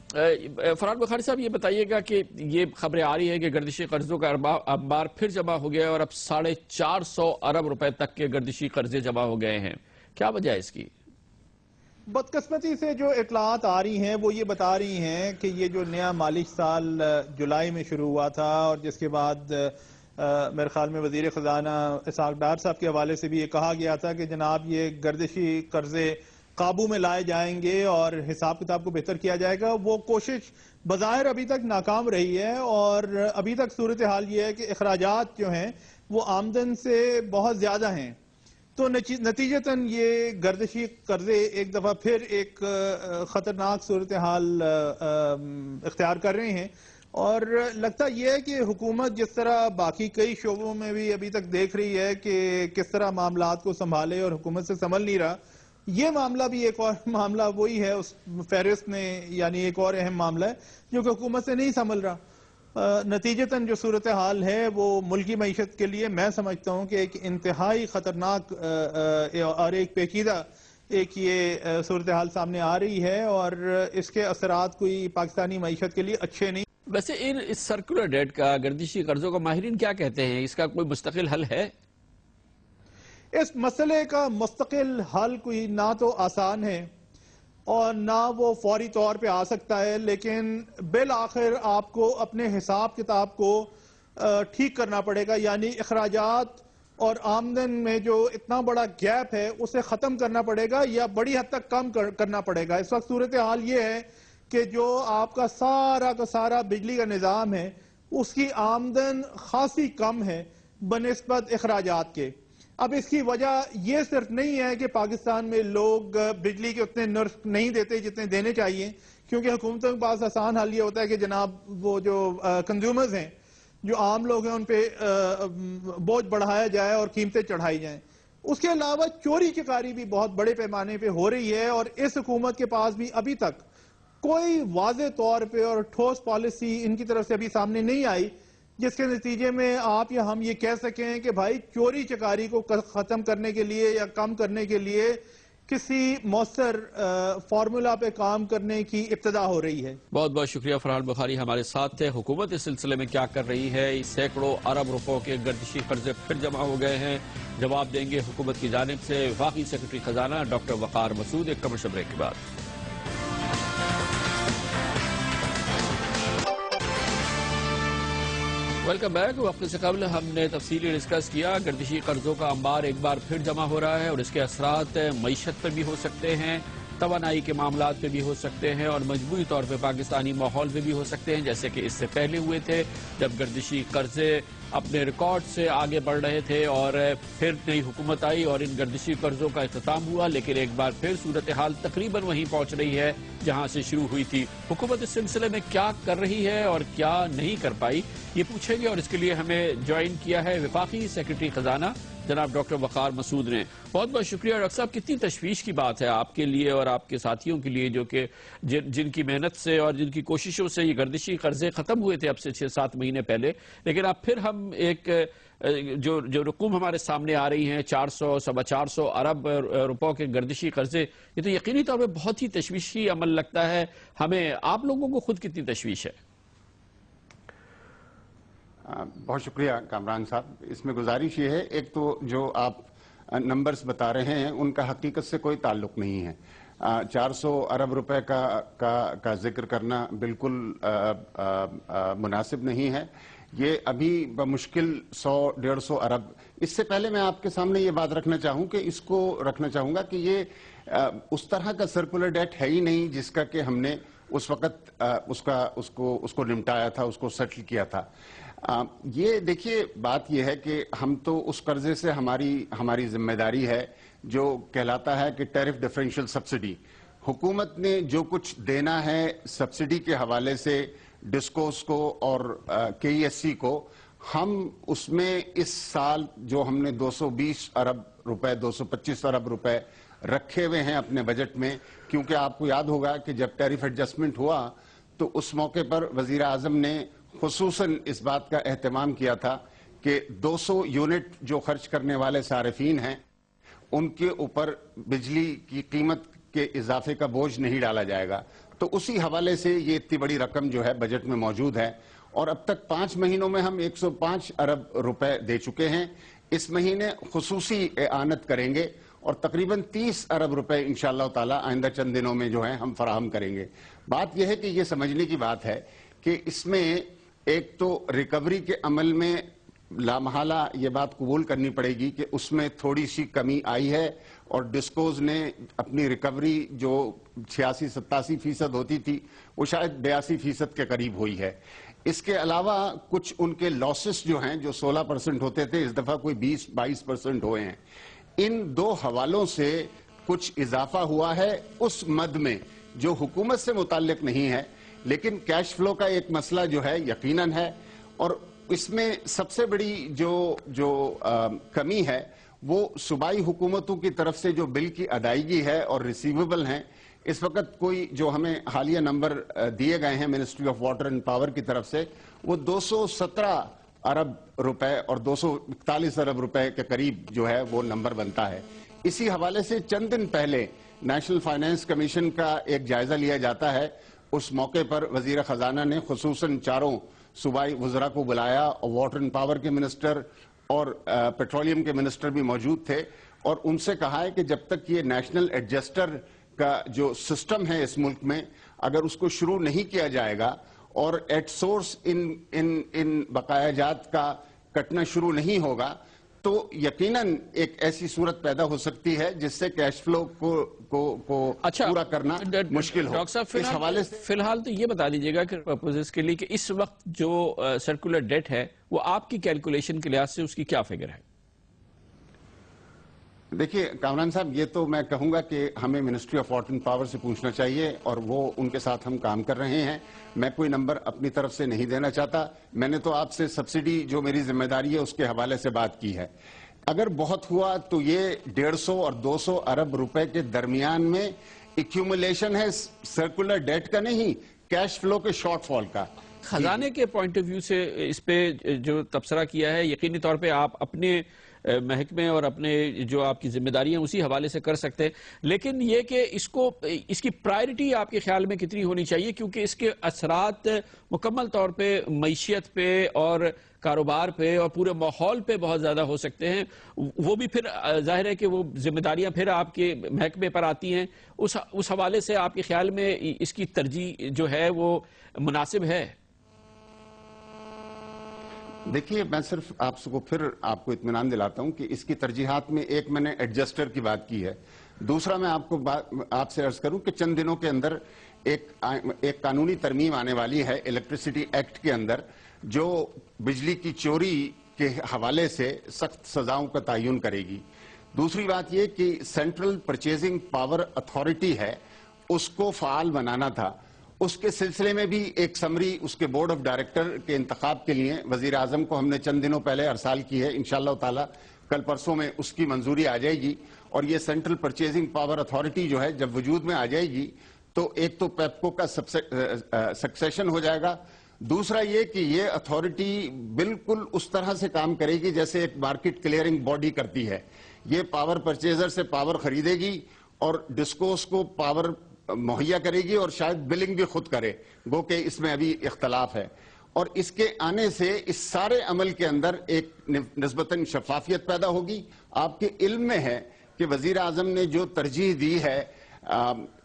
فرحان بخاری صاحب، یہ بتائیے گا کہ یہ خبریں آ رہی ہے کہ گردشی قرضوں کا انبار پھر جمع ہو گیا اور اب 450 ارب روپے تک کے گردشی قرضے جمع ہو گئے ہیں، کیا وجہ ہے اس کی؟ بدقسمتی سے جو اطلاعات آ رہی ہیں وہ یہ بتا رہی ہیں کہ یہ جو نیا مالی سال جولائی میں شروع ہوا تھا، اور جس کے بعد میرے خیال میں وزیر خزانہ اسحاق ڈار صاحب کے حوالے سے بھی یہ کہا گیا تھا کہ جناب یہ گردشی قرضے قابو میں لائے جائیں گے اور حساب کتاب کو بہتر کیا جائے گا. وہ کوشش بظاہر ابھی تک ناکام رہی ہے، اور ابھی تک صورتحال یہ ہے کہ اخراجات جو ہیں وہ آمدن سے بہت زیادہ ہیں. تو نتیجتاً یہ گردشی قرضے ایک دفعہ پھر ایک خطرناک صورتحال اختیار کر رہے ہیں، اور لگتا یہ ہے کہ حکومت جس طرح باقی کئی شعبوں میں بھی ابھی تک دیکھ رہی ہے کہ کس طرح معاملات کو سنبھالے اور حکومت سے سنبھل نہیں رہا، یہ معاملہ بھی ایک اور معاملہ وہی ہے اس فہرست میں، یعنی ایک اور اہم معاملہ ہے جو کہ حکومت سے نہیں سنبھل رہا. نتیجتاً جو صورتحال ہے وہ ملکی معیشت کے لیے میں سمجھتا ہوں کہ ایک انتہائی خطرناک اور ایک پیچیدہ ایک یہ صورتحال سامنے آ رہی ہے، اور اس کے اثرات کوئی پاکستانی معیشت کے لیے اچھے نہیں. ویسے اس سرکولر ڈیٹ کا گردشی قرضوں کا ماہرین کیا کہتے ہیں؟ اس کا کوئی مستقل حل ہے؟ اس مسئلے کا مستقل حل کوئی نہ تو آسان ہے اور نہ وہ فوری طور پہ آ سکتا ہے، لیکن بالآخر آپ کو اپنے حساب کتاب کو ٹھیک کرنا پڑے گا، یعنی اخراجات اور آمدن میں جو اتنا بڑا گیپ ہے اسے ختم کرنا پڑے گا یا بڑی حد تک کم کرنا پڑے گا۔ اس وقت صورتحال یہ ہے کہ جو آپ کا سارا بجلی کا نظام ہے اس کی آمدن خاصی کم ہے بنسبت اخراجات کے۔ اب اس کی وجہ یہ صرف نہیں ہے کہ پاکستان میں لوگ بجلی کے اتنے نرخ نہیں دیتے جتنے دینے چاہیے، کیونکہ حکومتوں کے پاس آسان حل یہ ہوتا ہے کہ جناب وہ جو کنزیومرز ہیں، جو عام لوگ ہیں، ان پہ بوجھ بڑھایا جائے اور قیمتیں چڑھائی جائیں۔ اس کے علاوہ چوری چکاری بھی بہت بڑے پیمانے پہ ہو رہی ہے، اور اس حکومت کے پاس بھی ابھی تک کوئی واضح طور پہ اور ٹھوس پالیسی ان کی طرف سے ابھی سامنے نہیں آئی جس کے نتیجے میں آپ یا ہم یہ کہہ سکیں کہ بھائی چوری چکاری کو ختم کرنے کے لیے یا کم کرنے کے لیے کسی مؤثر فارمولا پہ کام کرنے کی ابتدا ہو رہی ہے۔ بہت بہت شکریہ فرحان بخاری ہمارے ساتھ تھے۔ حکومت اس سلسلے میں کیا کر رہی ہے؟ سینکڑوں ارب روپوں کے گردشی قرضے پھر جمع ہو گئے ہیں۔ جواب دیں گے حکومت کی جانب سے وفاقی سیکرٹری خزانہ ڈاکٹر وقار مسعود ایک کمرشل بریک کے بعد۔ Welcome back. وقت سے قبل ہم نے تفصیلی ڈسکس کیا گردشی قرضوں کا انبار ایک بار پھر جمع ہو رہا ہے اور اس کے اثرات معیشت پر بھی ہو سکتے ہیں، توانائی کے معاملات پہ بھی ہو سکتے ہیں اور مجموعی طور پہ پاکستانی ماحول پہ بھی ہو سکتے ہیں، جیسے کہ اس سے پہلے ہوئے تھے جب گردشی قرضے اپنے ریکارڈ سے آگے بڑھ رہے تھے اور پھر نئی حکومت آئی اور ان گردشی قرضوں کا اختتام ہوا، لیکن ایک بار پھر صورتحال تقریباً وہیں پہنچ رہی ہے جہاں سے شروع ہوئی تھی۔ حکومت اس سلسلے میں کیا کر رہی ہے اور کیا نہیں کر پائی، یہ پوچھیں گے، اور اس کے لیے ہمیں جوائن کیا ہے وفاقی سیکرٹری خزانہ جناب ڈاکٹر وقار مسعود نے۔ بہت بہت شکریہ ڈاکٹر صاحب۔ کتنی تشویش کی بات ہے آپ کے لیے اور آپ کے ساتھیوں کے لیے جو کہ جن کی محنت سے اور جن کی کوششوں سے یہ گردشی قرضے ختم ہوئے تھے اب سے 6-7 مہینے پہلے، لیکن اب پھر ہم ایک جو رقوم ہمارے سامنے آ رہی ہیں 400-450 ارب روپوں کے گردشی قرضے، یہ تو یقینی طور پہ بہت ہی تشویشی عمل لگتا ہے ہمیں۔ آپ لوگوں کو خود کتنی تشویش ہے؟ بہت شکریہ کامران صاحب۔ اس میں گزارش یہ ہے، ایک تو جو آپ نمبرز بتا رہے ہیں ان کا حقیقت سے کوئی تعلق نہیں ہے۔ 400 ارب روپے کا ذکر کرنا بالکل مناسب نہیں ہے۔ یہ ابھی بمشکل 100-150 ارب۔ اس سے پہلے میں آپ کے سامنے یہ بات رکھنا چاہوں گا کہ یہ اس طرح کا سرکولر ڈیٹ ہے ہی نہیں جس کا کہ ہم نے اس وقت اس کو نمٹایا تھا، اس کو سیٹل کیا تھا۔ یہ دیکھیے بات یہ ہے کہ ہم تو اس قرضے سے ہماری ذمہ داری ہے جو کہلاتا ہے کہ ٹیرف ڈیفرنشل سبسڈی۔ حکومت نے جو کچھ دینا ہے سبسڈی کے حوالے سے ڈسکوز کو اور کے ای ایس سی کو، ہم اس میں اس سال جو ہم نے 220 ارب روپے 225 ارب روپے رکھے ہوئے ہیں اپنے بجٹ میں، کیونکہ آپ کو یاد ہوگا کہ جب ٹیرف ایڈجسٹمنٹ ہوا تو اس موقع پر وزیر اعظم نے خصوصاً اس بات کا اہتمام کیا تھا کہ 200 یونٹ جو خرچ کرنے والے صارفین ہیں ان کے اوپر بجلی کی قیمت کے اضافے کا بوجھ نہیں ڈالا جائے گا۔ تو اسی حوالے سے یہ اتنی بڑی رقم جو ہے بجٹ میں موجود ہے، اور اب تک 5 مہینوں میں ہم 105 ارب روپے دے چکے ہیں۔ اس مہینے خصوصی اعانت کریں گے اور تقریباً 30 ارب روپے انشاءاللہ تعالی آئندہ چند دنوں میں جو ہیں ہم فراہم کریں گے۔ بات یہ ہے کہ یہ سمجھنے کی بات ہے کہ اس میں ایک تو ریکوری کے عمل میں لامحالہ یہ بات قبول کرنی پڑے گی کہ اس میں تھوڑی سی کمی آئی ہے، اور ڈسکوز نے اپنی ریکوری جو 86-87% ہوتی تھی وہ شاید 82% کے قریب ہوئی ہے۔ اس کے علاوہ کچھ ان کے لاسز جو ہیں جو 16% ہوتے تھے اس دفعہ کوئی 20-22% ہوئے ہیں۔ ان دو حوالوں سے کچھ اضافہ ہوا ہے اس مد میں جو حکومت سے متعلق نہیں ہے، لیکن کیش فلو کا ایک مسئلہ جو ہے یقیناً ہے، اور اس میں سب سے بڑی جو کمی ہے وہ صوبائی حکومتوں کی طرف سے جو بل کی ادائیگی ہے اور ریسیویبل ہیں۔ اس وقت کوئی جو ہمیں حالیہ نمبر دیے گئے ہیں ministry of water and power کی طرف سے، وہ 217 ارب روپے اور 241 ارب روپے کے قریب جو ہے وہ نمبر بنتا ہے۔ اسی حوالے سے چند دن پہلے نیشنل فائنانس کمیشن کا ایک جائزہ لیا جاتا ہے۔ اس موقع پر وزیر خزانہ نے خصوصاً 4 صوبائی وزراء کو بلایا، واٹر اینڈ پاور کے منسٹر، اور پیٹرولیم کے منسٹر بھی موجود تھے، اور ان سے کہا ہے کہ جب تک یہ نیشنل ایڈجسٹر کا جو سسٹم ہے اس ملک میں اگر اس کو شروع نہیں کیا جائے گا اور ایٹ سورس ان بقایا جات کا کٹنا شروع نہیں ہوگا تو یقیناً ایک ایسی صورت پیدا ہو سکتی ہے جس سے کیش فلو کو پورا کرنا مشکل ہو۔ ڈاکٹر صاحب فی الحال تو یہ بتا دیجیے گا کہ پرپوزز کے لیے کہ اس وقت جو سرکولر ڈیٹ ہے وہ آپ کی کیلکولیشن کے لحاظ سے اس کی کیا فگر ہے؟ دیکھیے کامران صاحب، یہ تو میں کہوں گا کہ ہمیں ministry of water and power سے پوچھنا چاہیے، اور وہ ان کے ساتھ ہم کام کر رہے ہیں۔ میں کوئی نمبر اپنی طرف سے نہیں دینا چاہتا۔ میں نے تو آپ سے سبسڈی جو میری ذمہ داری ہے اس کے حوالے سے بات کی ہے۔ اگر بہت ہوا تو یہ 150 اور 200 ارب روپے کے درمیان میں ایکیومولیشن ہے، سرکولر ڈیٹ کا نہیں، کیش فلو کے شارٹ فال کا۔ خزانے کے پوائنٹ آف ویو سے اس پہ جو تبصرہ کیا ہے، یقینی طور پہ آپ اپنے محکمے اور اپنے جو آپ کی ذمہ داری ہیں اسی حوالے سے کر سکتے ہیں، لیکن یہ کہ اس کی پرائرٹی آپ کے خیال میں کتنی ہونی چاہیے، کیونکہ اس کے اثرات مکمل طور پہ معیشت پہ اور کاروبار پہ اور پورے ماحول پہ بہت زیادہ ہو سکتے ہیں۔ وہ بھی پھر ظاہر ہے کہ وہ ذمہ داریاں پھر آپ کے محکمے پر آتی ہیں، اس حوالے سے آپ کے خیال میں اس کی ترجیح جو ہے وہ مناسب ہے؟ دیکھیے میں صرف آپ کو اطمینان دلاتا ہوں کہ اس کی ترجیحات میں ایک میں نے ایڈجسٹر کی بات کی ہے، دوسرا میں آپ سے عرض کروں کہ چند دنوں کے اندر ایک قانونی ترمیم آنے والی ہے الیکٹریسٹی ایکٹ کے اندر جو بجلی کی چوری کے حوالے سے سخت سزاؤں کا تعین کرے گی۔ دوسری بات یہ کہ سینٹرل پرچیزنگ پاور اتھارٹی ہے، اس کو فعال بنانا تھا، اس کے سلسلے میں بھی ایک سمری اس کے بورڈ آف ڈائریکٹر کے انتخاب کے لیے وزیر اعظم کو ہم نے چند دنوں پہلے ارسال کی ہے۔ انشاءاللہ تعالی کل پرسوں میں اس کی منظوری آ جائے گی، اور یہ سینٹرل پرچیزنگ پاور اتھارٹی جو ہے جب وجود میں آ جائے گی تو ایک تو پیپکو کا سکسیشن ہو جائے گا، دوسرا یہ کہ یہ اتھارٹی بالکل اس طرح سے کام کرے گی جیسے ایک مارکیٹ کلیئرنگ باڈی کرتی ہے۔ یہ پاور پرچیزر سے پاور خریدے گی اور ڈسکوز کو پاور مہیا کرے گی اور شاید بلنگ بھی خود کرے، گو کہ اس میں ابھی اختلاف ہے، اور اس کے آنے سے اس سارے عمل کے اندر ایک نسبتاً شفافیت پیدا ہوگی۔ آپ کے علم میں ہے کہ وزیر اعظم نے جو ترجیح دی ہے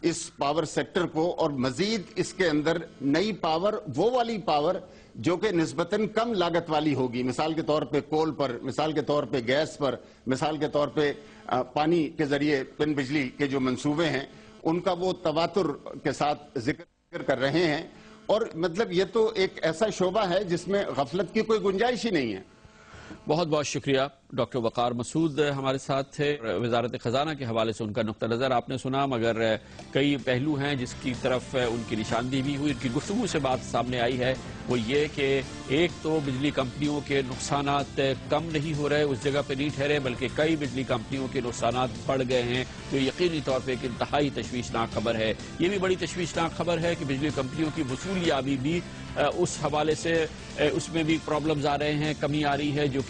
اس پاور سیکٹر کو، اور مزید اس کے اندر نئی پاور، وہ والی پاور جو کہ نسبتاً کم لاگت والی ہوگی، مثال کے طور پہ کول پر، مثال کے طور پہ گیس پر، مثال کے طور پہ پانی کے ذریعے پن بجلی کے جو منصوبے ہیں ان کا وہ تواتر کے ساتھ ذکر کر رہے ہیں، اور مطلب یہ تو ایک ایسا شعبہ ہے جس میں غفلت کی کوئی گنجائش ہی نہیں ہے۔ بہت بہت شکریہ ڈاکٹر وقار مسعود ہمارے ساتھ تھے۔ وزارت خزانہ کے حوالے سے ان کا نقطہ نظر آپ نے سنا، مگر کئی پہلو ہیں جس کی طرف ان کی نشاندہی بھی ہوئی، ان کی گفتگو سے بات سامنے آئی ہے، وہ یہ کہ ایک تو بجلی کمپنیوں کے نقصانات کم نہیں ہو رہے، اس جگہ پہ نہیں ٹھہرے، بلکہ کئی بجلی کمپنیوں کے نقصانات بڑھ گئے ہیں، جو یقینی طور پہ ایک انتہائی تشویشناک خبر ہے۔ یہ بھی بڑی تشویشناک خبر ہے کہ بجلی کمپنیوں کی وصولیابی بھی اس حوالے سے اس میں بھی پرابلمز آ رہے ہیں، کمی آ رہی ہے جو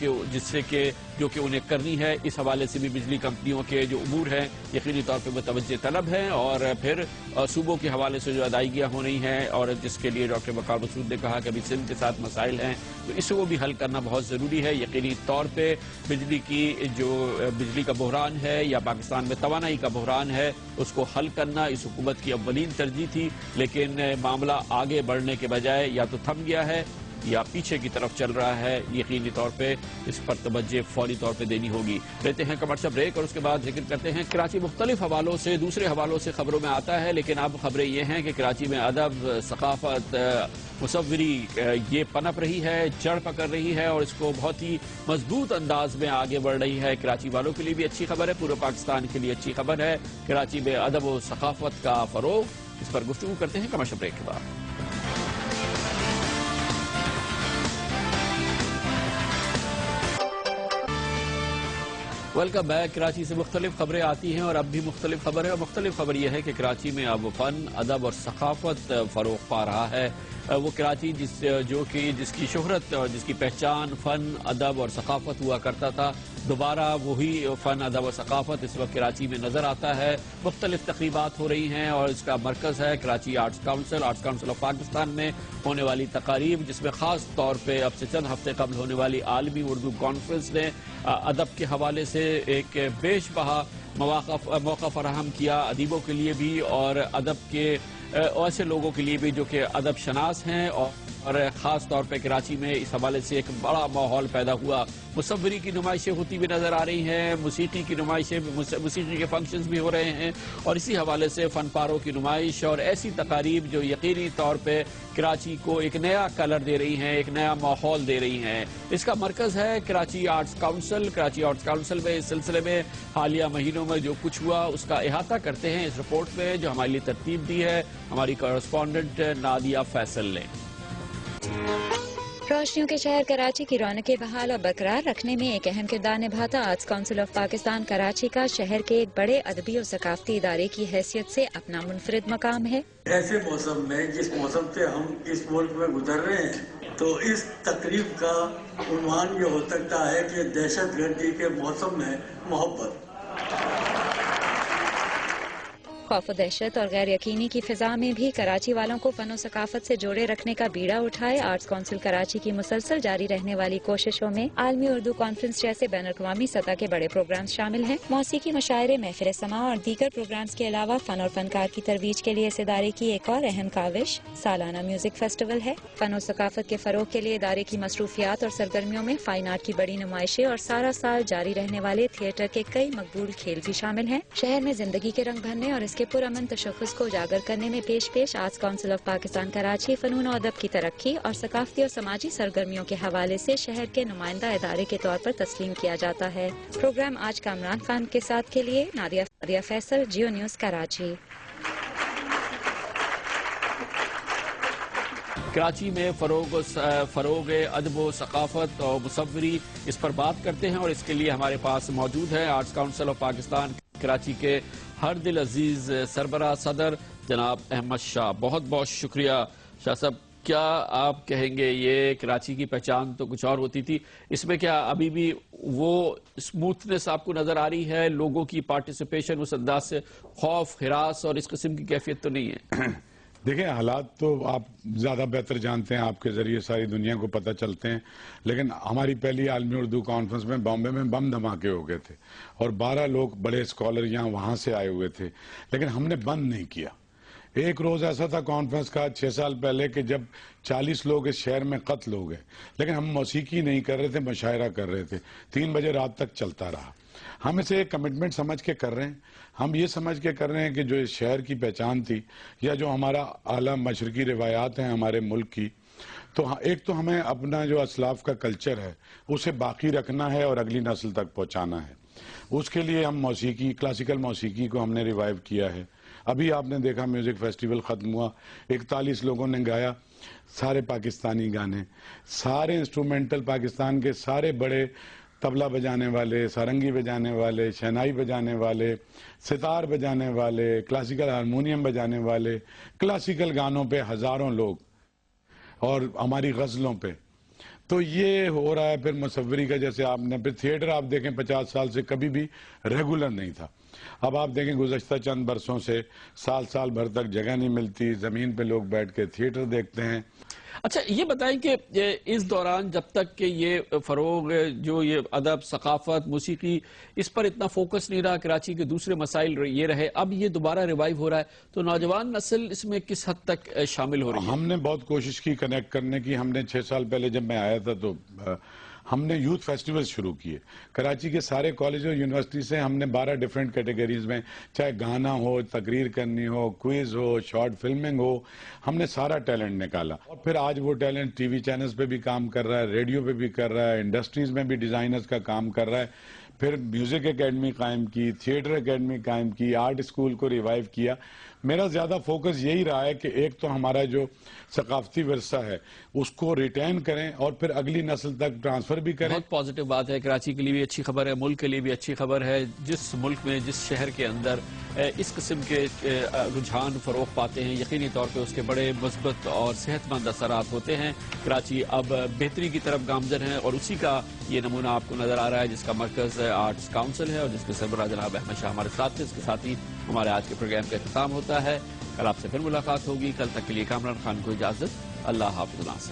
کہ انہیں کرنی ہے۔ اس حوالے سے بھی بجلی کمپنیوں کے جو امور ہیں یقینی طور پہ متوجہ طلب ہیں، اور پھر صوبوں کے حوالے سے جو ادائیگیاں ہو رہی ہیں اور جس کے لیے ڈاکٹر وقار مسعود نے کہا کہ ابھی سندھ کے ساتھ مسائل ہیں، تو اس کو بھی حل کرنا بہت ضروری ہے۔ یقینی طور پہ بجلی کا بحران ہے یا پاکستان میں توانائی کا بحران ہے، اس کو حل کرنا اس حکومت کی اولین ترجیح تھی، لیکن معاملہ آگے بڑھنے کے بجائے یا تو تھم گیا ہے یا پیچھے کی طرف چل رہا ہے۔ یقینی طور پہ اس پر توجہ فوری طور پہ دینی ہوگی۔ لیتے ہیں کمرشل بریک اور اس کے بعد ذکر کرتے ہیں کراچی مختلف حوالوں سے، دوسرے حوالوں سے خبروں میں آتا ہے، لیکن اب خبریں یہ ہیں کہ کراچی میں ادب، ثقافت، مصوری یہ پنپ رہی ہے، جڑ پکڑ رہی ہے اور اس کو بہت ہی مضبوط انداز میں آگے بڑھ رہی ہے۔ کراچی والوں کے لیے بھی اچھی خبر ہے، پورے پاکستان کے لیے اچھی خبر ہے۔ کراچی میں ادب و ثقافت کا فروغ، اس پر گفتگو کرتے ہیں کمرشل بریک کے بعد۔ Welcome back. کراچی سے مختلف خبریں آتی ہیں اور اب بھی مختلف خبر ہے، اور مختلف خبر یہ ہے کہ کراچی میں اب فن، ادب اور ثقافت فروغ پا رہا ہے۔ وہ کراچی جس کی شہرت اور جس کی پہچان فن، ادب اور ثقافت ہوا کرتا تھا، دوبارہ وہی فن ادب و ثقافت اس وقت کراچی میں نظر آتا ہے. مختلف تقریبات ہو رہی ہیں اور اس کا مرکز ہے Karachi arts council of Pakistan میں ہونے والی تقاریب، جس میں خاص طور پہ اب سے چند ہفتے قبل ہونے والی عالمی اردو کانفرنس نے ادب کے حوالے سے ایک بیش بہا موقع فراہم کیا ادیبوں کے لیے بھی اور ادب کے ایسے لوگوں کے لیے بھی جو کہ ادب شناس ہیں، اور خاص طور پہ کراچی میں اس حوالے سے ایک بڑا ماحول پیدا ہوا. مصوری کی نمائشیں ہوتی بھی نظر آ رہی ہیں، موسیقی کی نمائشیں، موسیقی کے فنکشنز بھی ہو رہے ہیں، اور اسی حوالے سے فن پاروں کی نمائش اور ایسی تقاریب جو یقینی طور پہ کراچی کو ایک نیا کلر دے رہی ہیں، ایک نیا ماحول دے رہی ہیں. اس کا مرکز ہے Karachi arts council. Karachi arts council میں اس سلسلے میں حالیہ مہینوں میں جو کچھ ہوا اس کا احاطہ کرتے ہیں اس رپورٹ میں جو ہمارے لیے ترتیب دی ہے ہماری کورسپونڈنٹ نادیہ فیصل نے. روشنیوں کے شہر کراچی کی رونقیں بحال اور برقرار رکھنے میں ایک اہم کردار نبھاتا arts council of Pakistan Karachi کا شہر کے ایک بڑے ادبی اور ثقافتی ادارے کی حیثیت سے اپنا منفرد مقام ہے. ایسے موسم میں جس موسم سے ہم اس ملک میں گزر رہے ہیں تو اس تقریب کا عنوان یہ ہو سکتا ہے کہ دہشت گردی کے موسم میں محبت. خوف و دہشت اور غیر یقینی کی فضا میں بھی کراچی والوں کو فن و ثقافت سے جوڑے رکھنے کا بیڑا اٹھائے آرٹس کونسل کراچی کی مسلسل جاری رہنے والی کوششوں میں عالمی اردو کانفرنس جیسے بین الاقوامی سطح کے بڑے پروگرامز شامل ہیں. موسیقی مشاعرے، محفل سماع اور دیگر پروگرامز کے علاوہ فن اور فنکار کی ترویج کے لیے اس ادارے کی ایک اور اہم کاوش سالانہ میوزک فیسٹیول ہے. فن و ثقافت کے فروغ کے لیے ادارے کی مصروفیات اور سرگرمیوں میں فائن آرٹ کی بڑی نمائشیں اور سارا سال جاری رہنے والے تھیٹر کے کئی مقبول کھیل بھی شامل ہیں. شہر میں زندگی کے رنگ بھرنے اور اس کے پرامن تشخص کو اجاگر کرنے میں پیش arts council of Pakistan Karachi فنون و ادب کی ترقی اور ثقافتی اور سماجی سرگرمیوں کے حوالے سے شہر کے نمائندہ ادارے کے طور پر تسلیم کیا جاتا ہے. پروگرام آج کا عمران خان کے ساتھ کے لیے نادیہ فیصل، جیو نیوز کراچی. کراچی میں فروغ ادب و ثقافت اور مصوری اس پر بات کرتے ہیں اور اس کے لیے ہمارے پاس موجود ہے arts council of Pakistan Karachi کے ہر دل عزیز سربراہ صدر جناب احمد شاہ. بہت بہت شکریہ شاہ صاحب. کیا آپ کہیں گے یہ کراچی کی پہچان تو کچھ اور ہوتی تھی، اس میں کیا ابھی بھی وہ اسموتھنس آپ کو نظر آ رہی ہے، لوگوں کی پارٹیسپیشن اس انداز سے، خوف، ہراس اور اس قسم کی کیفیت تو نہیں ہے؟ دیکھیں حالات تو آپ زیادہ بہتر جانتے ہیں، آپ کے ذریعے ساری دنیا کو پتہ چلتے ہیں، لیکن ہماری پہلی عالمی اردو کانفرنس میں بامبے میں بم دھماکے ہو گئے تھے اور 12 لوگ بڑے اسکالر یہاں وہاں سے آئے ہوئے تھے، لیکن ہم نے بند نہیں کیا. ایک روز ایسا تھا کانفرنس کا 6 سال پہلے کہ جب 40 لوگ اس شہر میں قتل ہو گئے، لیکن ہم موسیقی نہیں کر رہے تھے، مشاعرہ کر رہے تھے. 3 بجے رات تک چلتا رہا. ہم اسے ایک کمٹمنٹ سمجھ کے کر رہے ہیں. ہم یہ سمجھ کے کر رہے ہیں کہ جو اس شہر کی پہچان تھی یا جو ہمارا اعلیٰ مشرقی روایات ہیں ہمارے ملک کی، تو ایک تو ہمیں اپنا جو اسلاف کا کلچر ہے اسے باقی رکھنا ہے اور اگلی نسل تک پہنچانا ہے. اس کے لیے ہم موسیقی، کلاسیکل موسیقی کو ہم نے ریوائیو کیا ہے. ابھی آپ نے دیکھا میوزک فیسٹیول ختم ہوا، 41 لوگوں نے گایا سارے پاکستانی گانے، سارے انسٹرومنٹل پاکستان کے سارے بڑے طبلہ بجانے والے، سارنگی بجانے والے، شہنائی بجانے والے، ستار بجانے والے، کلاسیکل ہارمونیم بجانے والے، کلاسیکل گانوں پہ ہزاروں لوگ اور ہماری غزلوں پہ. تو یہ ہو رہا ہے. پھر مصوری کا جیسے آپ نے، پھر تھیٹر آپ دیکھیں 50 سال سے کبھی بھی ریگولر نہیں تھا. اب آپ دیکھیں گزشتہ چند برسوں سے سال بھر تک جگہ نہیں ملتی، زمین پہ لوگ بیٹھ کے تھیٹر دیکھتے ہیں. اچھا یہ بتائیں کہ اس دوران جب تک کہ یہ فروغ جو یہ ادب، ثقافت، موسیقی اس پر اتنا فوکس نہیں رہا، کراچی کے دوسرے مسائل یہ رہے، اب یہ دوبارہ ریوائیو ہو رہا ہے، تو نوجوان نسل اس میں کس حد تک شامل ہو رہی ہے؟ ہم نے بہت کوشش کی کنیکٹ کرنے کی. ہم نے 6 سال پہلے جب میں آیا تھا تو ہم نے یوتھ فیسٹیول شروع کیے. کراچی کے سارے کالج اور یونیورسٹی سے ہم نے 12 ڈیفرنٹ کیٹیگریز میں، چاہے گانا ہو، تقریر کرنی ہو، کوئز ہو، شارٹ فلمنگ ہو، ہم نے سارا ٹیلنٹ نکالا. اور پھر آج وہ ٹیلنٹ ٹی وی چینلز پہ بھی کام کر رہا ہے، ریڈیو پہ بھی کر رہا ہے، انڈسٹریز میں بھی ڈیزائنرز کا کام کر رہا ہے. پھر میوزک اکیڈمی قائم کی، تھیٹر اکیڈمی قائم کی، آرٹ اسکول کو ریوائیو کیا. میرا زیادہ فوکس یہی رہا ہے کہ ایک تو ہمارا جو ثقافتی ورثہ ہے اس کو ریٹین کریں اور پھر اگلی نسل تک ٹرانسفر بھی کریں. بہت پازیٹیو بات ہے، کراچی کے لیے بھی اچھی خبر ہے، ملک کے لیے بھی اچھی خبر ہے. جس ملک میں، جس شہر کے اندر اس قسم کے رجحان فروغ پاتے ہیں، یقینی طور پہ اس کے بڑے مثبت اور صحت مند اثرات ہوتے ہیں۔ کراچی اب بہتری کی طرف گامزن ہے اور اسی کا یہ نمونہ آپ کو نظر آ رہا ہے، جس کا مرکز آرٹس کاؤنسل ہے اور جس کے سربراہ جناب احمد شاہ ہمارے ساتھ تھے۔ اس کے ساتھ ہی ہمارے آج کے پروگرام کا اختتام ہوتا ہے۔ کل آپ سے پھر ملاقات ہوگی۔ کل تک کے لیے کامران خان کو اجازت۔ اللہ حافظ۔